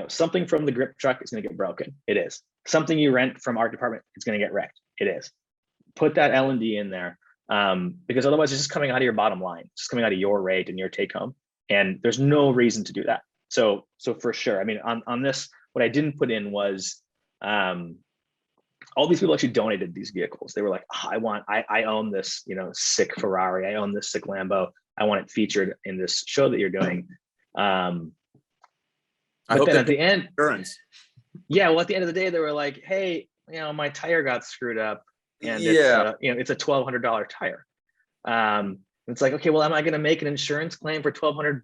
Something from the grip truck is going to get broken. It is. Something you rent from art department, it's going to get wrecked. It is. Put that L&D in there, because otherwise it's just coming out of your bottom line. It's just coming out of your rate and your take home. And there's no reason to do that. So for sure. I mean, on this, what I didn't put in was, all these people actually donated these vehicles. They were like, I own this, sick Ferrari. I own this sick Lambo. I want it featured in this show that you're doing. But then at the end, insurance. Yeah. Well, at the end of the day, they were like, hey, my tire got screwed up, and it's a $1,200 tire. It's like, okay, well, am I going to make an insurance claim for $1,200?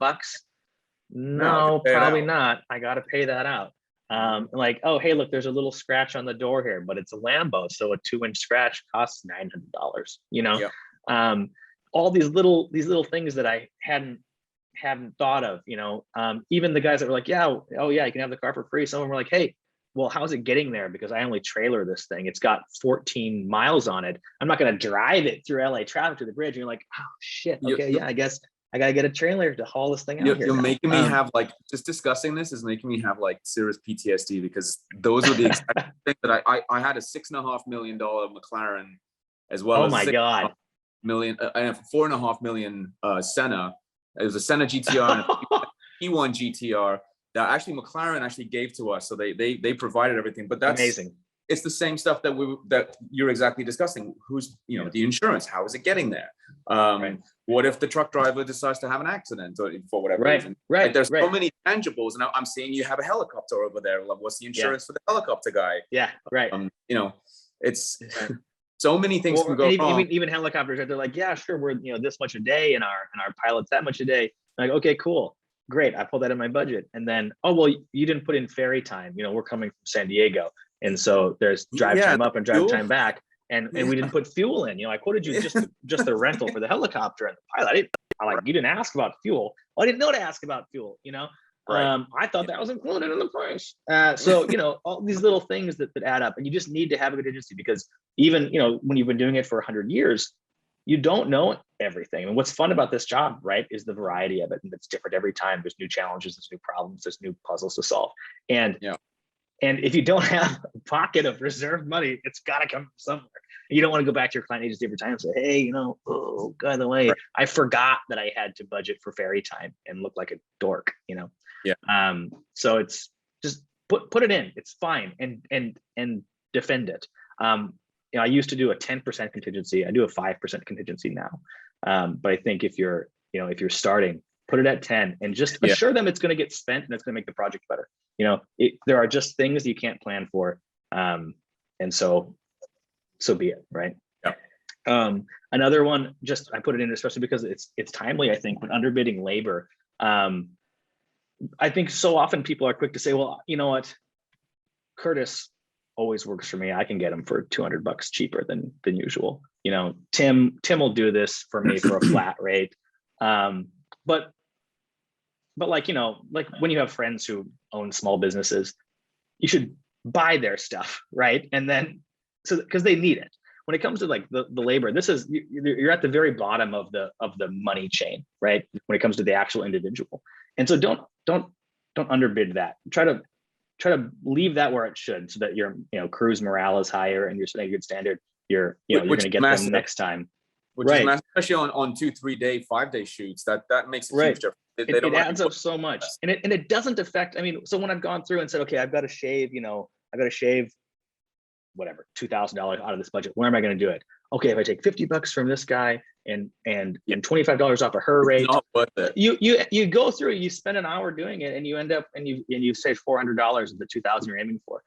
No, probably not. I got to pay that out. Like, oh, hey, look, there's a little scratch on the door here, but it's a Lambo, so a 2-inch scratch costs $900. All these little things that I hadn't thought of. Even the guys that were like, you can have the car for free. Some of them were like, hey, well, how's it getting there? Because I only trailer this thing. It's got 14 miles on it. I'm not going to drive it through LA traffic to the bridge. And you're like, oh shit. Okay, I guess I gotta get a trailer to haul this thing out here. You're making me have just discussing this is making me have serious PTSD, because those were the exact things that I had a $6.5 million McLaren, as well as $4.5 million Senna, It was a Senna GTR and a P1 GTR that actually McLaren actually gave to us. So they provided everything. But that's amazing. It's the same stuff that you're exactly discussing. Who's, the insurance? How is it getting there? Right. What if the truck driver decides to have an accident or for whatever reason? Right. Like, there's so many tangibles, and I'm seeing you have a helicopter over there. Like, what's the insurance for the helicopter guy? Yeah. Right. It's so many things can go wrong. Even helicopters, they're like, yeah, sure, we're this much a day, and our pilots that much a day. I'm like, okay, cool, great. I pulled that in my budget, and then you didn't put in ferry time. We're coming from San Diego. And so there's drive time up and drive time back. And we didn't put fuel in. I quoted you just the rental for the helicopter and the pilot. You didn't ask about fuel. Well, I didn't know to ask about fuel, Right. I thought that was included in the price. So, all these little things that add up, and you just need to have a contingency, because even, when you've been doing it for 100 years, you don't know everything. And what's fun about this job, right, is the variety of it. And it's different every time. There's new challenges, there's new problems, there's new puzzles to solve. And if you don't have a pocket of reserve money, it's got to come from somewhere. You don't want to go back to your client agency every time and say, hey, by the way, I forgot that I had to budget for ferry time and look like a dork, So it's just put it in. It's fine. And defend it. I used to do a 10% contingency. I do a 5% contingency now. But I think if you're starting, put it at 10 and just assure them it's going to get spent and it's going to make the project better. There are just things you can't plan for. And so be it, right? Yeah. Another one, I put it in especially because it's timely, I think, when underbidding labor. I think so often people are quick to say, well, you know what, Curtis always works for me. I can get him for $200 cheaper than usual. Tim will do this for me for a flat rate. But like when you have friends who own small businesses, you should buy their stuff, right? And then because they need it. When it comes to like the labor, you're at the very bottom of the money chain, right? When it comes to the actual individual. And so don't underbid that. Try to leave that where it should, so that your crew's morale is higher and you're setting a good standard. You're going to get them next time. Which is massive, especially on 2-3 day, 5-day shoots. That makes a huge difference. It adds up so much, and it doesn't affect. So when I've gone through and said, okay, I've got to shave, whatever, $2,000 out of this budget. Where am I going to do it? Okay, if I take $50 from this guy and $25 off of her rate, not worth it. You go through, you spend an hour doing it, and you end up and you save $400 of the $2,000 you're aiming for.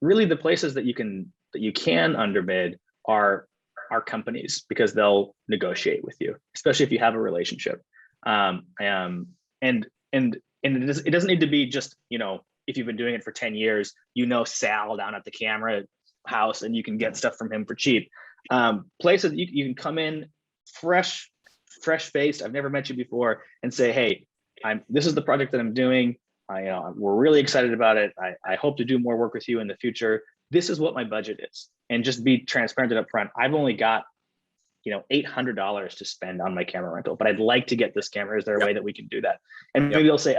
Really, the places that you can underbid are companies, because they'll negotiate with you, especially if you have a relationship. And it doesn't need to be just, if you've been doing it for 10 years, Sal down at the camera house and you can get stuff from him for cheap. Places you can come in fresh faced. I've never met you before, and say, hey, this is the project that I'm doing. We're really excited about it. I hope to do more work with you in the future. This is what my budget is. And just be transparent up front. I've only got, $800 to spend on my camera rental, but I'd like to get this camera. Is there a way that we can do that? And maybe they'll say,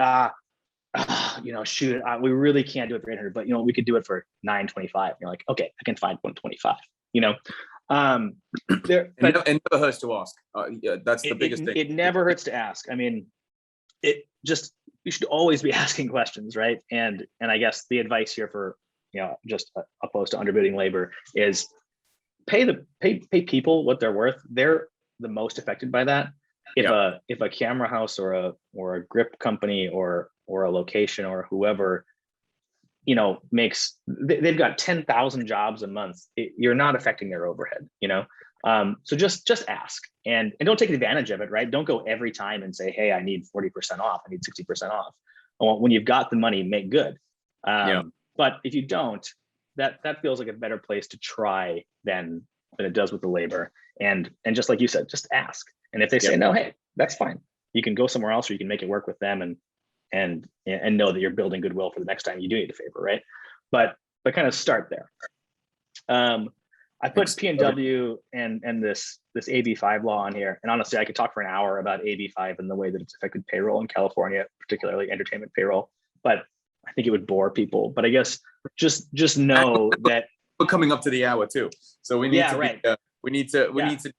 shoot, we really can't do it for 800, but we could do it for $925. You're like, okay, I can find 125. It never hurts to ask. That's the biggest thing. It never hurts to ask. You should always be asking questions, right? And I guess the advice here for just opposed to underbidding labor is pay people what they're worth. They're the most affected by that. If a camera house or a grip company or a location or whoever they've got 10,000 jobs a month, you're not affecting their overhead. So just ask and don't take advantage of it, right? Don't go every time and say, hey, I need 40% off, I need 60% off. When you've got the money, make good. But if you don't, that feels like a better place to try than it does with the labor. And just like you said, just ask. And if they say no, hey, that's fine. You can go somewhere else, or you can make it work with them and know that you're building goodwill for the next time you do need a favor, right? But kind of start there. I put P&W and this AB5 law on here. And honestly, I could talk for an hour about AB5 and the way that it's affected payroll in California, particularly entertainment payroll. But I think it would bore people. But I guess just know that we're coming up to the hour too. So we need to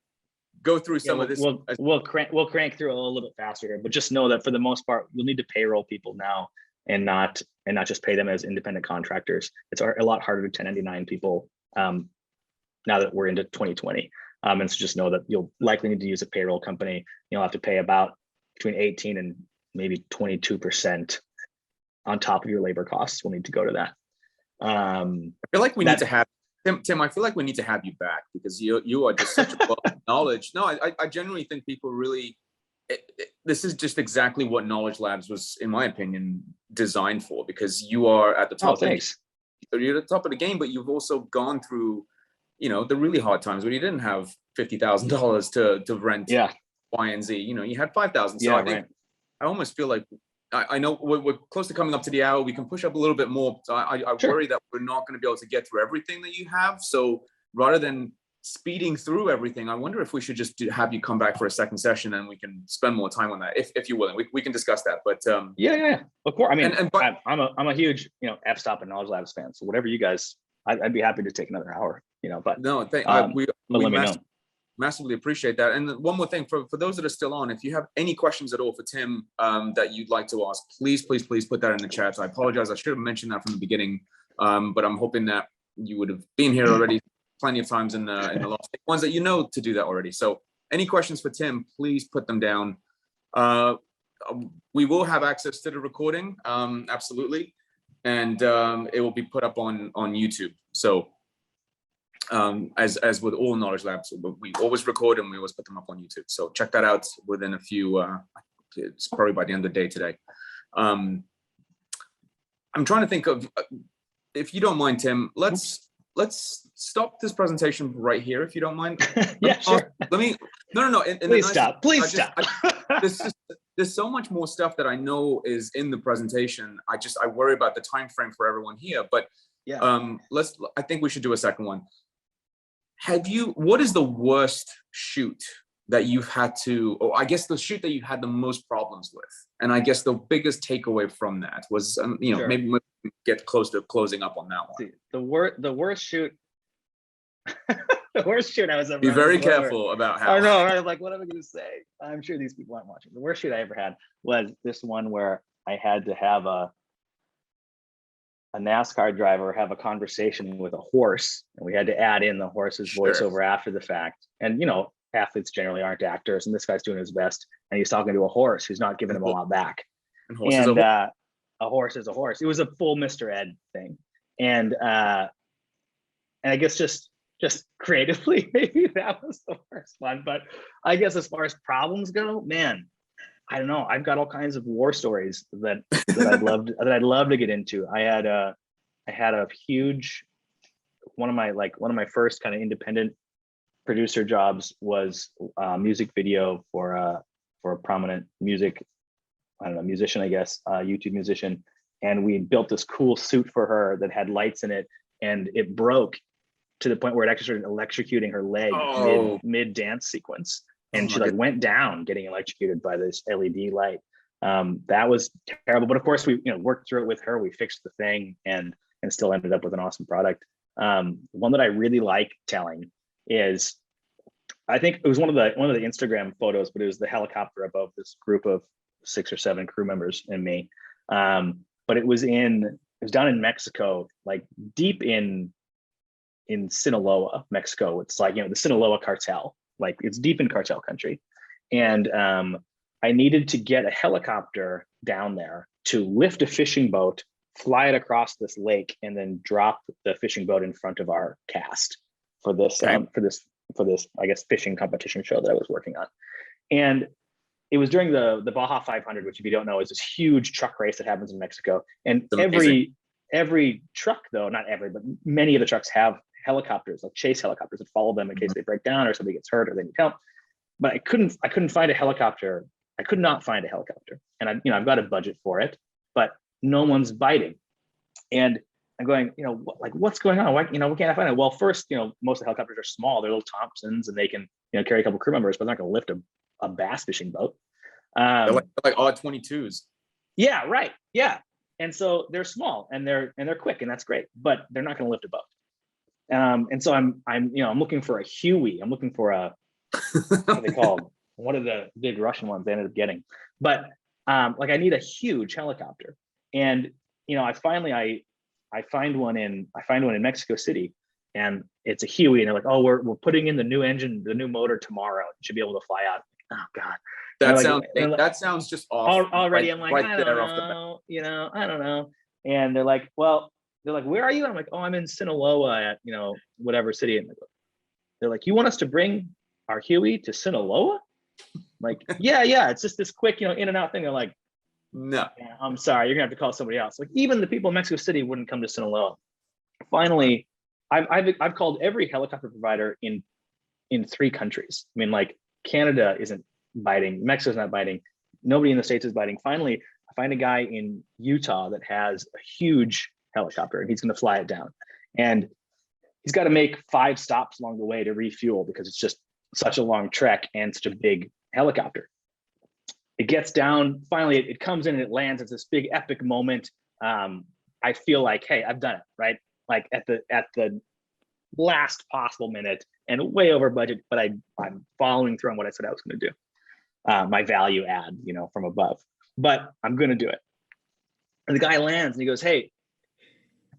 go through some of this. We'll crank through a little bit faster here, but just know that for the most part, you'll need to payroll people now and not just pay them as independent contractors. It's a lot harder to 1099 people now that we're into 2020. And so just know that you'll likely need to use a payroll company. You'll have to pay about between 18 and maybe 22% on top of your labor costs. Will need to go to that. I feel like we need to have Tim. I feel like we need to have you back because you are just such a wealth of knowledge. No, I genuinely think people really. This is just exactly what Knowledge Labs was, in my opinion, designed for. Because you are at the top. Oh, thanks. You're at the top of the game, but you've also gone through, the really hard times when you didn't have $50,000 to rent Y and Z. You had 5,000. So I almost feel like I know we're close to coming up to the hour. We can push up a little bit more. So I worry that we're not going to be able to get through everything that you have. So rather than speeding through everything, I wonder if we should just have you come back for a second session and we can spend more time on that if you're willing. We can discuss that. But yeah, of course. I mean, I'm a huge f-stop and Knowledge Labs fan. So whatever you guys, I'd be happy to take another hour. But no, we massively appreciate that. And one more thing for those that are still on, if you have any questions at all for Tim that you'd like to ask, please put that in the chat. So I apologize, I should have mentioned that from the beginning, but I'm hoping that you would have been here already plenty of times in the last ones that to do that already. So any questions for Tim, please put them down. We will have access to the recording, absolutely, and it will be put up on YouTube. So as with all Knowledge Labs, we always record and we always put them up on YouTube. So check that out within a few, it's probably by the end of the day today. I'm trying to think of, if you don't mind, Tim, let's stop this presentation right here, if you don't mind. Yeah, sure. No. Please stop. There's so much more stuff that I know is in the presentation. I worry about the time frame for everyone here, but yeah. I think we should do a second one. What is the worst shoot that you've had to, or I guess the shoot that you had the most problems with? And I guess the biggest takeaway from that was, Sure. maybe we get close to closing up on that one. See, the worst shoot, the worst shoot I was ever. Be very careful about how. I know, right? I'm like, what am I going to say? I'm sure these people aren't watching. The worst shoot I ever had was this one where I had to have a NASCAR driver have a conversation with a horse, and we had to add in the horse's voiceover after the fact. And athletes generally aren't actors, and this guy's doing his best, and he's talking to a horse who's not giving him a lot back. And a horse is a horse. It was a full Mr. Ed thing, and I guess just creatively, maybe that was the worst one. But I guess as far as problems go, man, I don't know. I've got all kinds of war stories that I'd love to get into. I had a huge one of my first kind of independent producer jobs was a music video for a prominent musician, I guess, YouTube musician, and we built this cool suit for her that had lights in it, and it broke to the point where it actually started electrocuting her leg mid dance sequence. And she went down getting electrocuted by this LED light. That was terrible. But of course, we worked through it with her. We fixed the thing and still ended up with an awesome product. One that I really like telling is, I think it was one of the Instagram photos, but it was the helicopter above this group of 6 or 7 crew members and me. But it was down in Mexico, like deep in Sinaloa, Mexico. It's like the Sinaloa cartel. Like it's deep in cartel country. And I needed to get a helicopter down there to lift a fishing boat, fly it across this lake, and then drop the fishing boat in front of our cast for this, I guess, fishing competition show that I was working on. And it was during the Baja 500, which if you don't know is this huge truck race that happens in Mexico. And every truck, though, not every, but many of the trucks have helicopters, like chase helicopters that follow them in case they break down or somebody gets hurt or they need help. But I couldn't find a helicopter. I could not find a helicopter, and I've got a budget for it, but no one's biting. And I'm going, what's going on? Why can't I find it? Well, first, most of the helicopters are small. They're little Thompsons, and they can carry a couple crew members, but they're not going to lift a bass fishing boat. They're like odd 22s. Yeah, right. Yeah, and so they're small and they're quick, and that's great, but they're not going to lift a boat. And so I'm looking for a Huey. I'm looking for a what they called, one of the big Russian ones they ended up getting. But like I need a huge helicopter. And I find one in Mexico City, and it's a Huey, and they're like, oh, we're putting in the new engine, the new motor tomorrow. It should be able to fly out. Oh God. That sounds just awful. Already, right, I'm like, right I there don't off the bat. know, I don't know. And they're like, where are you? I'm like, oh, I'm in Sinaloa at, whatever city. And they're like, you want us to bring our Huey to Sinaloa? I'm like, yeah, it's just this quick, in and out thing. They're like, no, yeah, I'm sorry, you're gonna have to call somebody else. Like even the people in Mexico City wouldn't come to Sinaloa. Finally, I've called every helicopter provider in 3 countries. I mean, like Canada isn't biting, Mexico's not biting, nobody in the States is biting. Finally, I find a guy in Utah that has a huge helicopter, and he's going to fly it down. And he's got to make 5 stops along the way to refuel because it's just such a long trek and such a big helicopter. It gets down, finally it comes in and it lands. It's this big epic moment. I feel like, hey, I've done it, right? Like at the last possible minute and way over budget, but I'm following through on what I said I was going to do. My value add, from above, but I'm going to do it. And the guy lands and he goes, hey,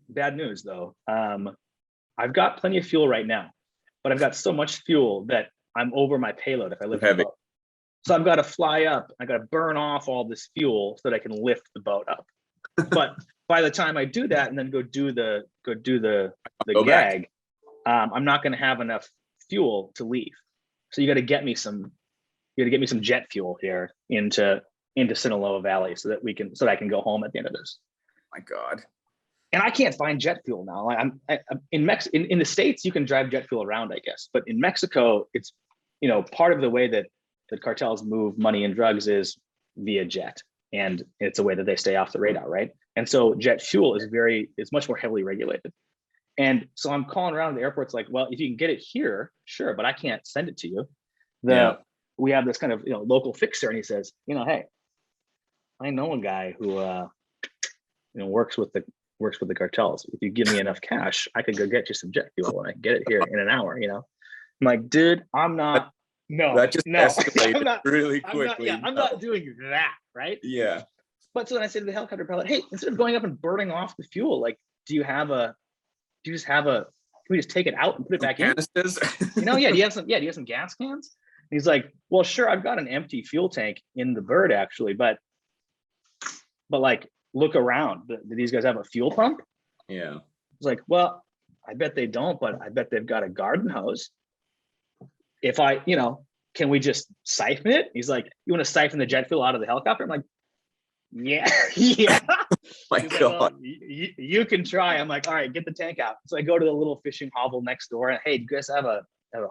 bad news though. I've got plenty of fuel right now, but I've got so much fuel that I'm over my payload if I lift the boat. So I've got to fly up. I got to burn off all this fuel so that I can lift the boat up. But by the time I do that and then go do the gag, I'm not going to have enough fuel to leave. So you got to get me some jet fuel here into Sinaloa Valley so that I can go home at the end of this. My God. And I can't find jet fuel now. Like in the States, you can drive jet fuel around, I guess. But in Mexico, it's, part of the way that the cartels move money and drugs is via jet. And it's a way that they stay off the radar, right? And so jet fuel is much more heavily regulated. And so I'm calling around the airports like, well, if you can get it here, sure, but I can't send it to you. We have this kind of local fixer, and he says, hey, I know a guy who works with the cartels. If you give me enough cash, I could go get you some jet fuel and I can get it here in an hour. I'm like, dude, I'm not. No, that just escalated I'm not, really quickly. I'm not doing that, right? Yeah. But so then I said to the helicopter pilot, hey, instead of going up and burning off the fuel, like, can we just take it out and put it back in? Yeah. Do you have some gas cans? And he's like, well, sure, I've got an empty fuel tank in the bird actually, but like, look around. Do these guys have a fuel pump? Yeah. It's like, well, I bet they don't, but I bet they've got a garden hose. If can we just siphon it? He's like, you want to siphon the jet fuel out of the helicopter? I'm like, yeah. My He's God. like, well, you can try. I'm like, all right, get the tank out. So I go to the little fishing hovel next door and, hey, do you guys have a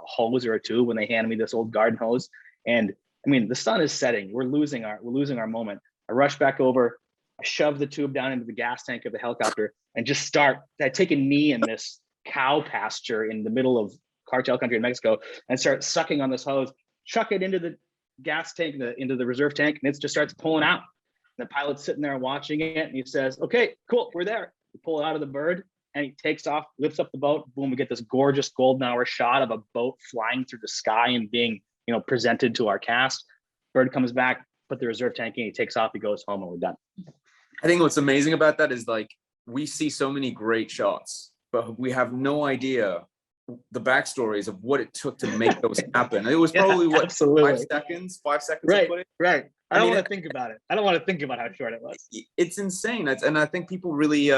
hose or a tube? When they hand me this old garden hose, and I mean, the sun is setting. We're losing our moment. I rush back over. I shove the tube down into the gas tank of the helicopter and just I take a knee in this cow pasture in the middle of cartel country in Mexico and start sucking on this hose, chuck it into the gas tank, into the reserve tank, and it just starts pulling out. The pilot's sitting there watching it, and he says, okay, cool, we're there. We pull it out of the bird, and he takes off, lifts up the boat. Boom, we get this gorgeous golden hour shot of a boat flying through the sky and being, presented to our cast. Bird comes back, put the reserve tank in, he takes off, he goes home, and we're done. I think what's amazing about that is, like, we see so many great shots, but we have no idea the backstories of what it took to make those happen. It was probably 5 seconds. Right. I don't want to think about it. I don't want to think about how short it was. It's insane. And I think people really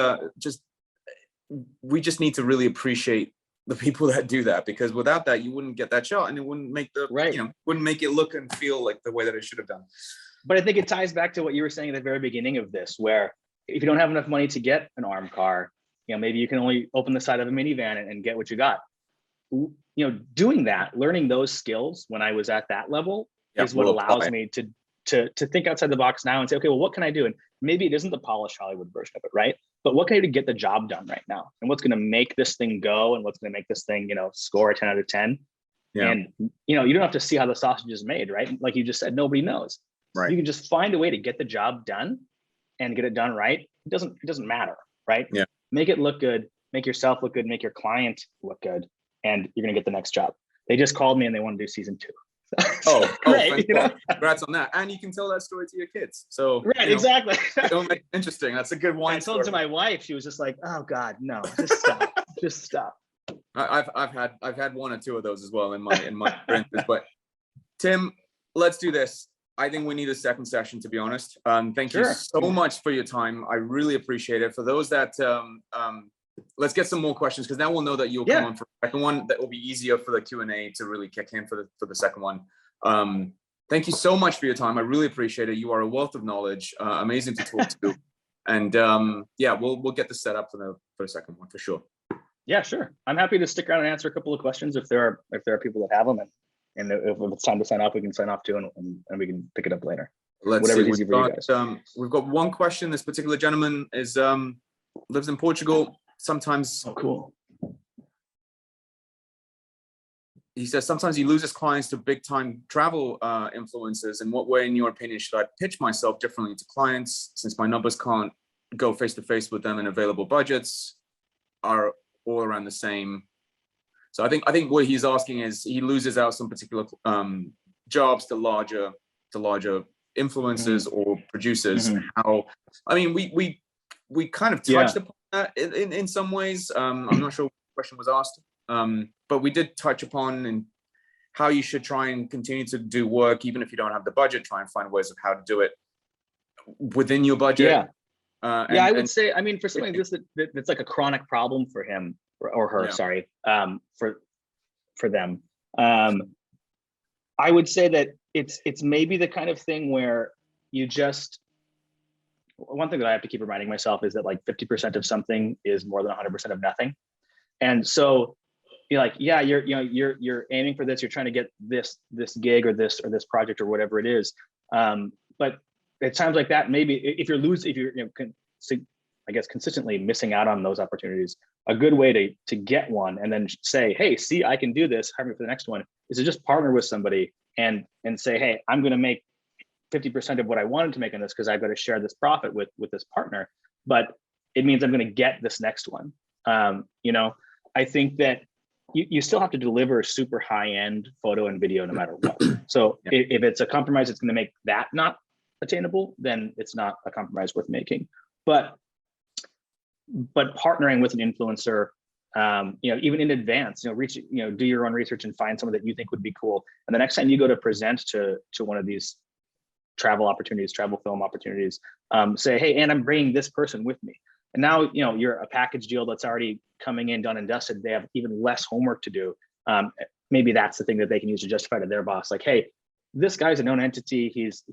we just need to really appreciate the people that do that, because without that, you wouldn't get that shot, and it wouldn't make wouldn't make it look and feel like the way that it should have done. But I think it ties back to what you were saying at the very beginning of this, where if you don't have enough money to get an armed car, maybe you can only open the side of a minivan and get what you got. Doing that, learning those skills when I was at that level is what allows me to think outside the box now and say, okay, well, what can I do? And maybe it isn't the polished Hollywood version of it, right? But what can I do to get the job done right now? And what's going to make this thing go? And what's going to make this thing, score a 10 out of 10? Yeah. And, you don't have to see how the sausage is made, right? Like you just said, nobody knows. Right. You can just find a way to get the job done and get it done right. It doesn't matter, right? Yeah. Make it look good, make yourself look good, make your client look good, and you're going to get the next job. they just called me and they want to do season 2. Great, congrats on that. And you can tell that story to your kids. So exactly. Interesting. That's a good one. I told it to my wife. She was just like, "Oh God, no, just stop, just stop." I've had one or two of those as well in my experiences. But Tim, let's do this. I think we need a second session, to be honest. Thank you so much for your time. I really appreciate it. For those that let's get some more questions, because now we'll know that you'll come on for the second one. That will be easier for the Q&A to really kick in for the second one. Thank you so much for your time. I really appreciate it. You are a wealth of knowledge, amazing to talk to. And we'll get this set up for the second one for sure. Yeah, sure. I'm happy to stick around and answer a couple of questions if there are people that have them, and if it's time to sign off, we can sign off too, and we can pick it up later. Whatever's easy for you guys. We've got one question. This particular gentleman lives in Portugal. Sometimes, cool. He says sometimes he loses clients to big time travel influencers. In what way, in your opinion, should I pitch myself differently to clients, since my numbers can't go face to face with them and available budgets are all around the same? So I think what he's asking is he loses out some particular jobs to larger influencers or producers. How, I mean, we kind of touched upon that in some ways. I'm not sure what the question was asked, but we did touch upon and how you should try and continue to do work even if you don't have the budget. Try and find ways of how to do it within your budget. I would say, I mean, for something like this that's like a chronic problem for him or her, for them. I would say that it's maybe the kind of thing where you just, one thing that I have to keep reminding myself is that like 50% of something is more than 100% of nothing. And so you're like, you're aiming for this, you're trying to get this gig or this project or whatever it is. But at times like that, maybe if you're I guess consistently missing out on those opportunities, a good way to get one and then say, hey, see, I can do this, hire me for the next one, is to just partner with somebody and say, hey, I'm going to make 50% of what I wanted to make on this because I've got to share this profit with this partner, but it means I'm going to get this next one. I think that you still have to deliver super high-end photo and video no matter what. So if it's a compromise, it's going to make that not attainable, then it's not a compromise worth making. But partnering with an influencer, even in advance, do your own research and find someone that you think would be cool. And the next time you go to present to one of these travel film opportunities, say, hey, and I'm bringing this person with me. And now, you're a package deal that's already coming in, done and dusted. They have even less homework to do. Maybe that's the thing that they can use to justify to their boss. Like, hey, this guy's a known entity. He's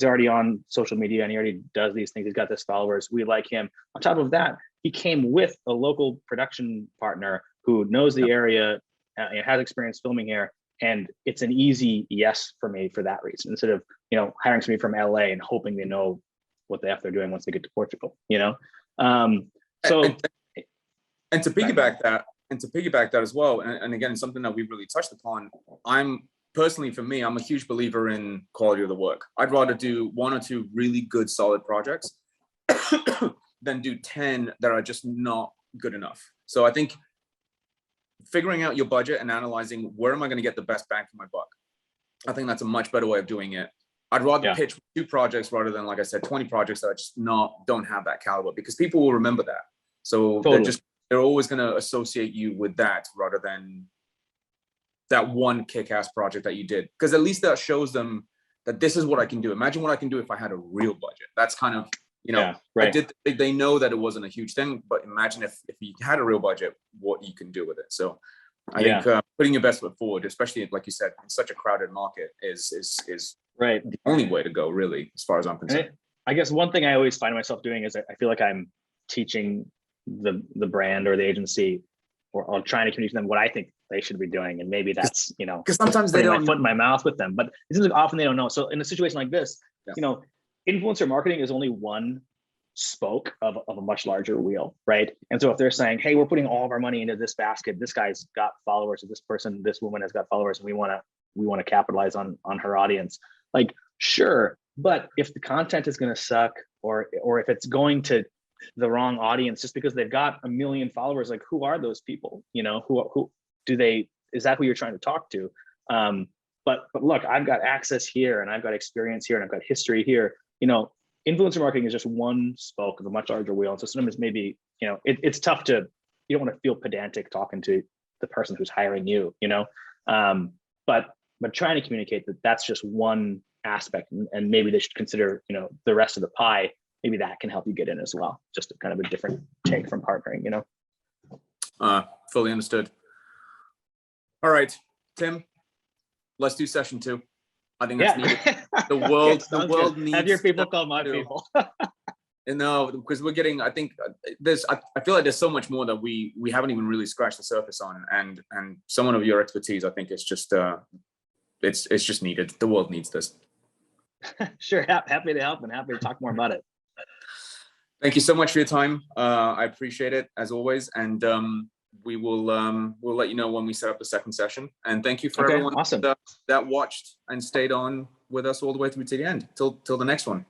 already on social media and he already does these things. He's got this followers. We like him. On top of that, he came with a local production partner who knows the area and has experience filming here. And it's an easy yes for me for that reason, instead of, hiring somebody from LA and hoping they know what the F they're doing once they get to Portugal, And to piggyback that as well, and again, something that we really touched upon, for me, I'm a huge believer in quality of the work. I'd rather do 1 or 2 really good, solid projects than do 10 that are just not good enough. So I think figuring out your budget and analyzing where am I going to get the best bang for my buck, I think that's a much better way of doing it. I'd rather pitch 2 projects rather than, like I said, 20 projects that I just don't have that caliber, because people will remember that. So they're always going to associate you with that rather than that one kick-ass project that you did, because at least that shows them that this is what I can do. Imagine what I can do if I had a real budget. That's kind of, they know that it wasn't a huge thing, but imagine if you had a real budget, what you can do with it. So I think putting your best foot forward, especially like you said, in such a crowded market, is the only way to go, really, as far as I'm concerned. I guess one thing I always find myself doing is I feel like I'm teaching the brand or the agency, or trying to communicate to them what I think they should be doing, and maybe that's because sometimes they don't my foot in my mouth with them, but it seems like often they don't know. So in a situation like this, influencer marketing is only one spoke of a much larger wheel, right? And so if they're saying, hey, we're putting all of our money into this basket, this guy's got followers, or this woman has got followers, and we want to capitalize on her audience, like, sure, but if the content is going to suck, or if it's going to the wrong audience just because they've got 1 million followers, like, who are those people? Who do they exactly who you're trying to talk to. But look, I've got access here, and I've got experience here, and I've got history here. Influencer marketing is just one spoke of a much larger wheel. So sometimes maybe, it's tough to, you don't want to feel pedantic talking to the person who's hiring you, but trying to communicate that that's just one aspect, and maybe they should consider, the rest of the pie. Maybe that can help you get in as well. Just kind of a different take from partnering, Fully understood. All right, Tim, let's do session 2. I think that's needed. The world needs. Have your people call my people. No, because we're getting. I think I feel like there's so much more that we haven't even really scratched the surface on, and someone of your expertise, I think it's just it's just needed. The world needs this. Sure, happy to help and happy to talk more about it. Thank you so much for your time. I appreciate it as always, and we'll let you know when we set up the second session. And thank you for everyone awesome. that watched and stayed on with us all the way through to the end till the next one.